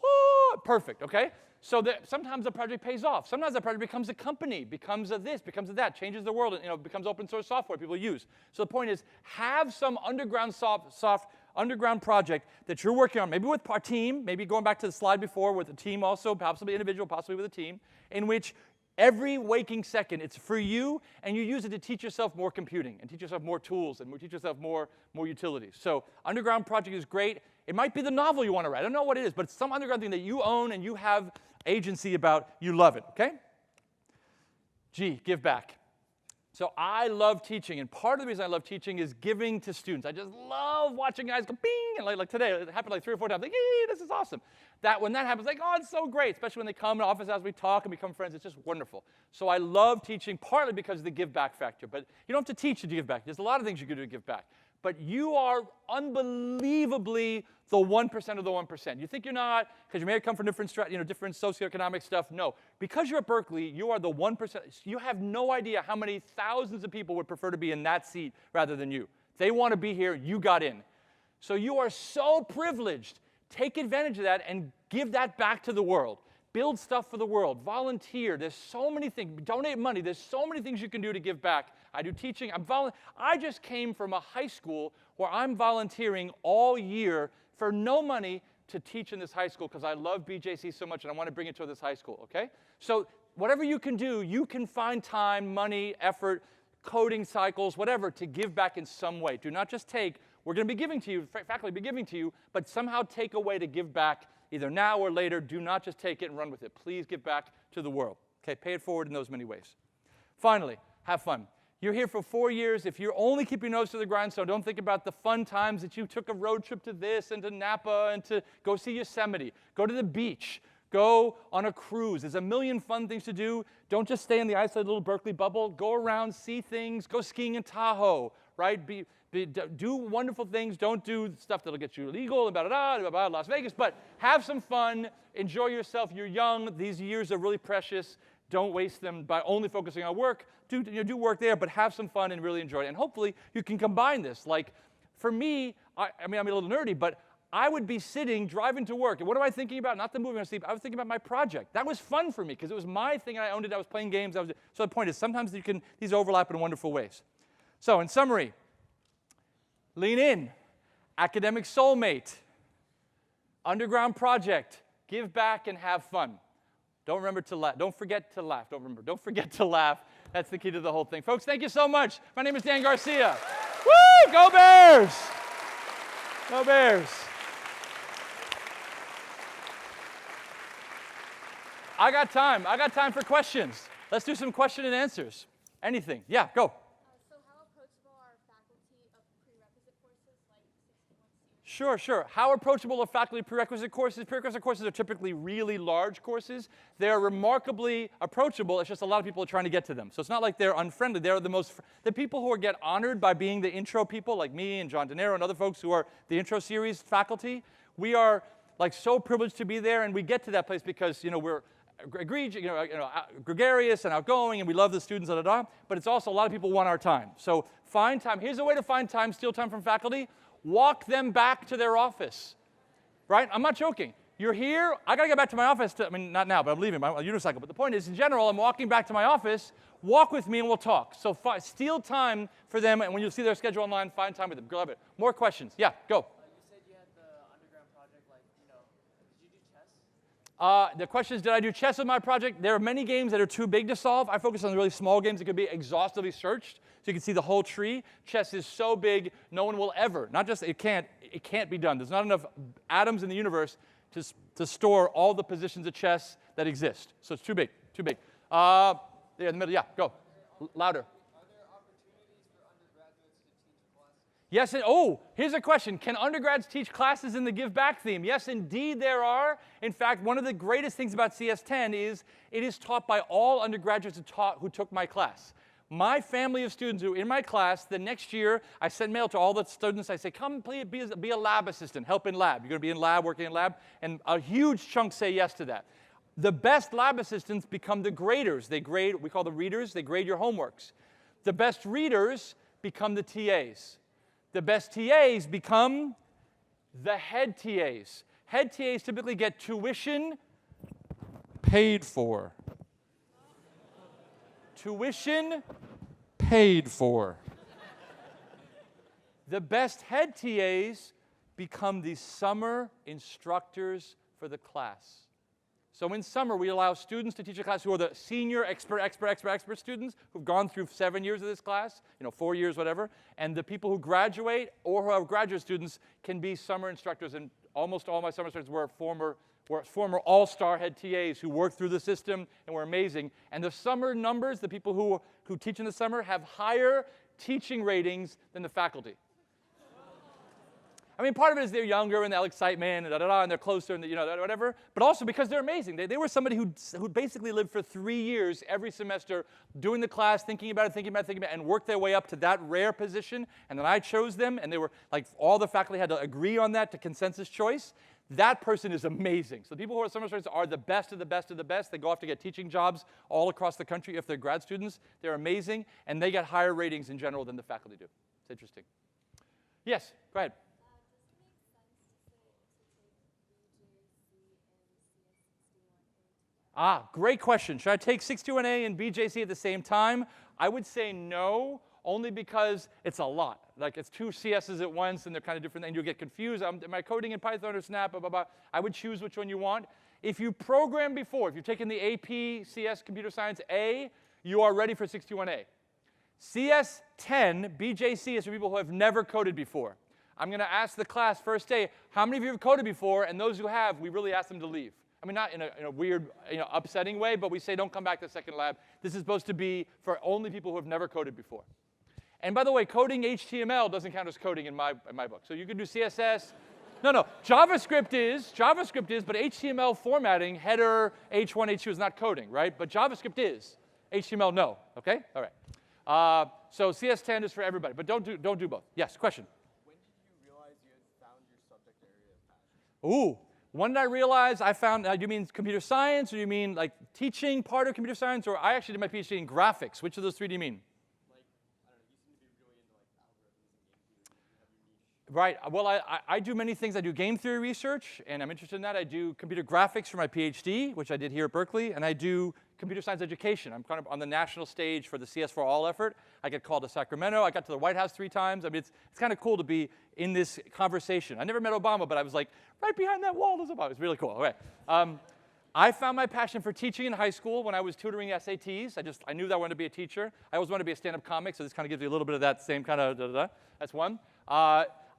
oh, perfect, okay? So that sometimes the project pays off. Sometimes that project becomes a company, becomes a this, becomes a that, changes the world, and becomes open source software people use. So the point is, have some underground underground project that you're working on, maybe with a team, maybe going back to the slide before with a team also, possibly individual, possibly with a team, in which every waking second, it's for you, and you use it to teach yourself more computing, and teach yourself more tools, and teach yourself more utilities. So underground project is great. It might be the novel you want to write. I don't know what it is, but it's some underground thing that you own and you have agency about. You love it, okay? G, give back. So I love teaching, and part of the reason I love teaching is giving to students. I just love watching guys go bing, and like today, it happened like 3 or 4 times. Like, hey, this is awesome. When that happens, like, oh, it's so great, especially when they come to office hours, we talk and become friends. It's just wonderful. So I love teaching, partly because of the give back factor. But you don't have to teach to give back. There's a lot of things you can do to give back. But you are unbelievably the 1% of the 1%. You think you're not, because you may have come from different socioeconomic stuff. No. Because you're at Berkeley, you are the 1%. You have no idea how many thousands of people would prefer to be in that seat rather than you. They want to be here. You got in. So you are so privileged. Take advantage of that and give that back to the world. Build stuff for the world. Volunteer. There's so many things. Donate money. There's so many things you can do to give back. I do teaching. I just came from a high school where I'm volunteering all year for no money to teach in this high school because I love BJC so much and I want to bring it to this high school, okay? So whatever you can do, you can find time, money, effort, coding cycles, whatever, to give back in some way. Do not just take. We're going to be giving to you, faculty will be giving to you, but somehow take a way to give back either now or later. Do not just take it and run with it. Please give back to the world. Okay, pay it forward in those many ways. Finally, have fun. You're here for 4 years. If you're only keeping your nose to the grindstone, don't think about the fun times that you took a road trip to this and to Napa and to go see Yosemite. Go to the beach. Go on a cruise. There's a million fun things to do. Don't just stay in the isolated little Berkeley bubble. Go around, see things. Go skiing in Tahoe, right? Do wonderful things. Don't do stuff that'll get you illegal and blah, Las Vegas. But have some fun. Enjoy yourself. You're young. These years are really precious. Don't waste them by only focusing on work. Do work there, but have some fun and really enjoy it. And hopefully you can combine this. Like for me, I mean, I'm a little nerdy, but I would be sitting, driving to work. And what am I thinking about? Not the movie I sleep. I was thinking about my project. That was fun for me because it was my thing and I owned it. I was playing games. So the point is sometimes these overlap in wonderful ways. So in summary, lean in, academic soulmate, underground project, give back and have fun. Don't forget to laugh. Don't forget to laugh. That's the key to the whole thing. Folks, thank you so much. My name is Dan Garcia. Woo! Go Bears! Go Bears! I got time. I got time for questions. Let's do some question and answers. Anything. Yeah, go. So how approachable are faculty of prerequisite courses like 61 students? Sure. How approachable are faculty prerequisite courses? Prerequisite courses are typically really large courses. They're remarkably approachable. It's just a lot of people are trying to get to them. So it's not like they're unfriendly. They're the people who get honored by being the intro people, like me and John De Niro and other folks who are the intro series faculty. We are like so privileged to be there, and we get to that place because we're gregarious and outgoing, and we love the students, but it's also a lot of people want our time. So find time. Here's a way to find time, steal time from faculty. Walk them back to their office, right? I'm not joking. You're here. I got to get back to my office. Not now, but I'm leaving my unicycle. But the point is, in general, I'm walking back to my office. Walk with me, and we'll talk. So steal time for them, and when you see their schedule online, find time with them. Grab it. More questions. Yeah, go. You said you had the underground project, did you do chess? The question is, did I do chess with my project? There are many games that are too big to solve. I focus on the really small games that could be exhaustively searched, so you can see the whole tree. Chess is so big, no one will ever, not just it can't, it can't be done. There's not enough atoms in the universe to store all the positions of chess that exist. So it's too big, too big. There in the middle, yeah, go. Louder. Are there opportunities for undergraduates to teach classes? Yes, oh, here's a question. Can undergrads teach classes in the Give Back theme? Yes, indeed there are. In fact, one of the greatest things about CS10 is it is taught by all undergraduates who took my class. My family of students who are in my class, the next year, I send mail to all the students. I say, come please be a lab assistant, help in lab. You're going to be in lab, working in lab. And a huge chunk say yes to that. The best lab assistants become the graders. They grade, we call them readers. They grade your homeworks. The best readers become the TAs. The best TAs become the head TAs. Head TAs typically get tuition paid for. Tuition paid for. The best head TAs become the summer instructors for the class. So in summer, we allow students to teach a class who are the senior expert students who've gone through 7 years of this class, 4 years, whatever. And the people who graduate or who are graduate students can be summer instructors. And almost all my summer instructors were former all-star head TAs who worked through the system and were amazing. And the summer numbers, the people who teach in the summer, have higher teaching ratings than the faculty. I mean, part of it is they're younger and they'll excitement and and they're closer and whatever. But also because they're amazing. They were somebody who basically lived for 3 years every semester doing the class, thinking about it, and worked their way up to that rare position. And then I chose them, and they were like all the faculty had to agree on that to consensus choice. That person is amazing. So the people who are summer students are the best of the best of the best. They go off to get teaching jobs all across the country. If they're grad students, they're amazing, and they get higher ratings in general than the faculty do. It's interesting. Yes, go ahead. Great question. Should I take 621A and BJC at the same time? I would say no, only because it's a lot. Like it's 2 CSs at once, and they're kind of different, and you'll get confused. Am I coding in Python or Snap? Blah, blah, blah. I would choose which one you want. If you programmed before, if you've taken the AP CS Computer Science A, you are ready for 621A. CS10 BJC is for people who have never coded before. I'm going to ask the class first day, how many of you have coded before? And those who have, we really ask them to leave. I mean, not in a weird, upsetting way, but we say don't come back to the second lab. This is supposed to be for only people who have never coded before. And by the way, coding HTML doesn't count as coding in my book. So you can do CSS. No, JavaScript is, but HTML formatting, header, H1, H2 is not coding, right? But JavaScript is. HTML, no. Okay? All right. So CS10 is for everybody, but don't do both. Yes, question? When did you realize you had found your subject area of passion? Ooh. When did I realize I found, do you mean computer science, or do you mean like teaching part of computer science, or I actually did my PhD in graphics? Which of those 3 do you mean? Like, I don't know, you seem to be really into like algorithms and game theory. You have your niche. Right, well, I do many things. I do game theory research, and I'm interested in that. I do computer graphics for my PhD, which I did here at Berkeley, and I do computer science education. I'm kind of on the national stage for the CS for All effort. I get called to Sacramento. I got to the White House 3 times. I mean, it's kind of cool to be in this conversation. I never met Obama, but I was like, right behind that wall is Obama. It's really cool. Okay. I found my passion for teaching in high school when I was tutoring SATs. I knew that I wanted to be a teacher. I always wanted to be a stand-up comic, so this kind of gives you a little bit of that same kind of That's one.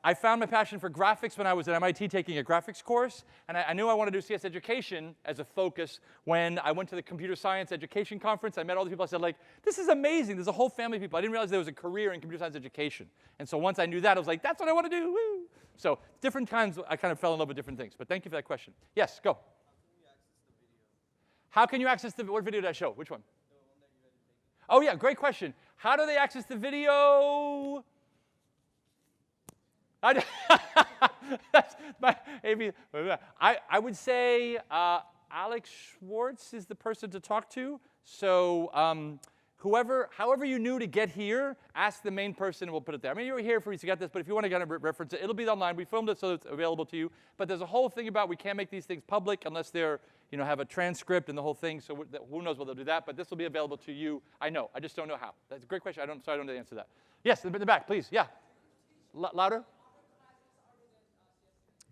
I found my passion for graphics when I was at MIT taking a graphics course, and I knew I wanted to do CS education as a focus when I went to the computer science education conference. I met all the people. I said, like, this is amazing. There's a whole family of people. I didn't realize there was a career in computer science education. And so once I knew that, I was like, that's what I want to do. Woo! So different times, I kind of fell in love with different things. But thank you for that question. Yes, go. How can you access the video? What video did I show? Which one? The one that you had taken. Oh, yeah, great question. How do they access the video? That's my, I would say Alex Schwartz is the person to talk to. So however you knew to get here, ask the main person and we'll put it there. I mean, you're here for you to get this, but if you want to kind of reference it, it'll be online. We filmed it so it's available to you. But there's a whole thing about we can't make these things public unless they're, have a transcript and the whole thing. So who knows whether they'll do that, but this will be available to you. I know. I just don't know how. That's a great question. I don't know the answer to that. Yes, in the back, please. Yeah. Louder.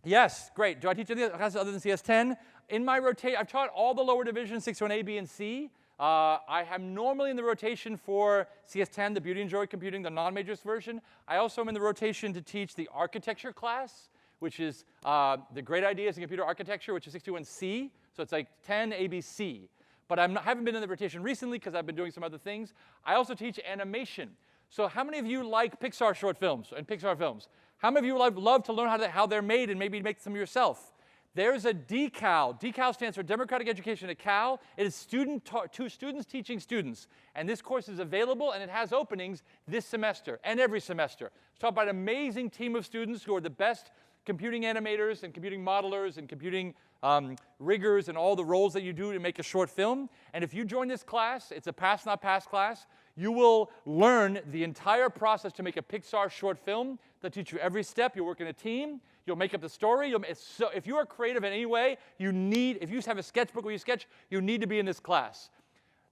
Yes, great. Do I teach any classes other than CS10? In my rotation, I've taught all the lower divisions, 621A, B, and C. I am normally in the rotation for CS10, the Beauty and Joy Computing, the non-majors version. I also am in the rotation to teach the architecture class. which is the great ideas in computer architecture, which is 61C. So it's like 10 ABC. But haven't been in the rotation recently because I've been doing some other things. I also teach animation. So how many of you like Pixar short films and Pixar films? How many of you love to learn how they're made and maybe make some yourself? There's a DECAL. DECAL stands for Democratic Education at Cal. It is students teaching students. And this course is available, and it has openings this semester and every semester. It's taught by an amazing team of students who are the best computing animators and computing modelers and computing riggers and all the roles that you do to make a short film. And if you join this class, it's a pass, not pass class, you will learn the entire process to make a Pixar short film. They'll teach you every step. You'll work in a team. You'll make up the story. If you are creative in any way, if you have a sketchbook where you sketch, you need to be in this class.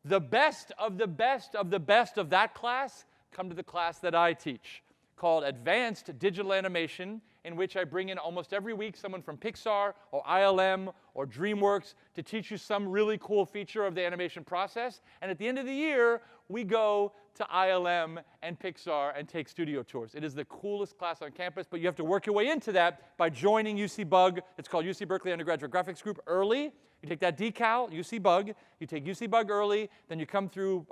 The best of the best of the best of that class come to the class that I teach, called Advanced Digital Animation, in which I bring in almost every week someone from Pixar or ILM or DreamWorks to teach you some really cool feature of the animation process. And at the end of the year, we go to ILM and Pixar and take studio tours. It is the coolest class on campus, but you have to work your way into that by joining UC Bug. It's called UC Berkeley Undergraduate Graphics Group early. You take that decal, UC Bug. You take UC Bug early. Then you come through.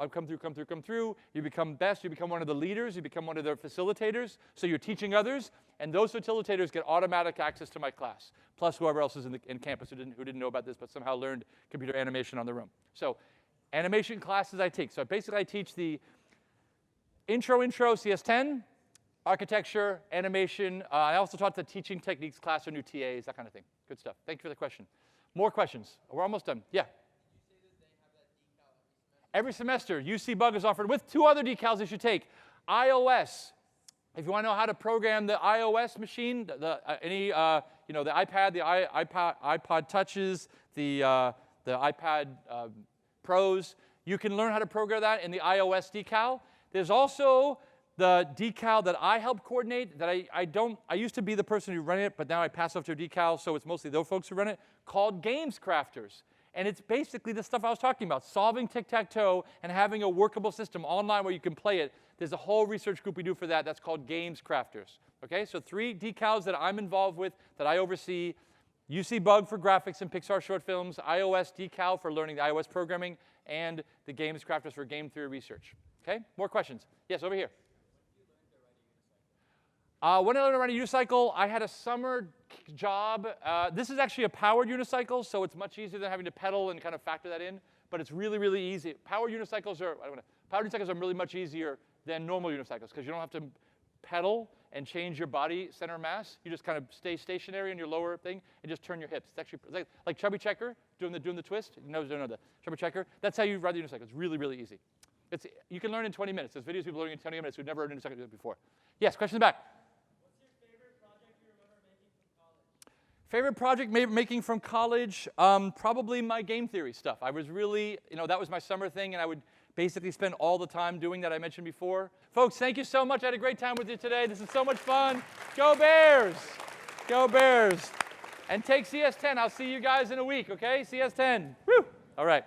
You become best. You become one of the leaders. You become one of their facilitators. So you're teaching others. And those facilitators get automatic access to my class, plus whoever else is in campus who didn't know about this but somehow learned computer animation on their own. So animation classes I take. So basically I teach the intro, CS10, architecture, animation. I also taught the teaching techniques class or new TAs, that kind of thing. Good stuff. Thank you for the question. More questions. We're almost done. Yeah? You say that they have that decal Every semester, UC Bug is offered with 2 other decals you should take. iOS. If you want to know how to program the iOS machine, the iPad, the iPod Touches, the iPad Pros, you can learn how to program that in the iOS decal. There's also the decal that I help coordinate that I used to be the person who ran it, but now I pass off to a decal, so it's mostly those folks who run it, called Games Crafters. And it's basically the stuff I was talking about, solving tic-tac-toe and having a workable system online where you can play it. There's a whole research group we do for that. That's called Games Crafters. Okay, so 3 decals that I'm involved with, that I oversee. UC Bug for graphics and Pixar short films, iOS decal for learning the iOS programming, and the Games Crafters for game theory research. Okay, more questions? Yes, over here. When I learned to ride a unicycle, I had a summer job. This is actually a powered unicycle, so it's much easier than having to pedal and kind of factor that in. But it's really, really easy. Powered unicycles are really much easier than normal unicycles because you don't have to pedal and change your body center of mass. You just kind of stay stationary in your lower thing and just turn your hips. It's actually like Chubby Checker doing the twist. You know the Chubby Checker. That's how you ride the unicycle. It's really, really easy. You can learn in 20 minutes. There's videos of people learning in 20 minutes who've never heard a unicycle before. Yes, question in the back. Favorite project making from college? Probably my game theory stuff. I was really, that was my summer thing, and I would basically spend all the time doing that I mentioned before. Folks, thank you so much. I had a great time with you today. This is so much fun. Go Bears! Go Bears! And take CS10. I'll see you guys in a week, okay? CS10. Woo! All right.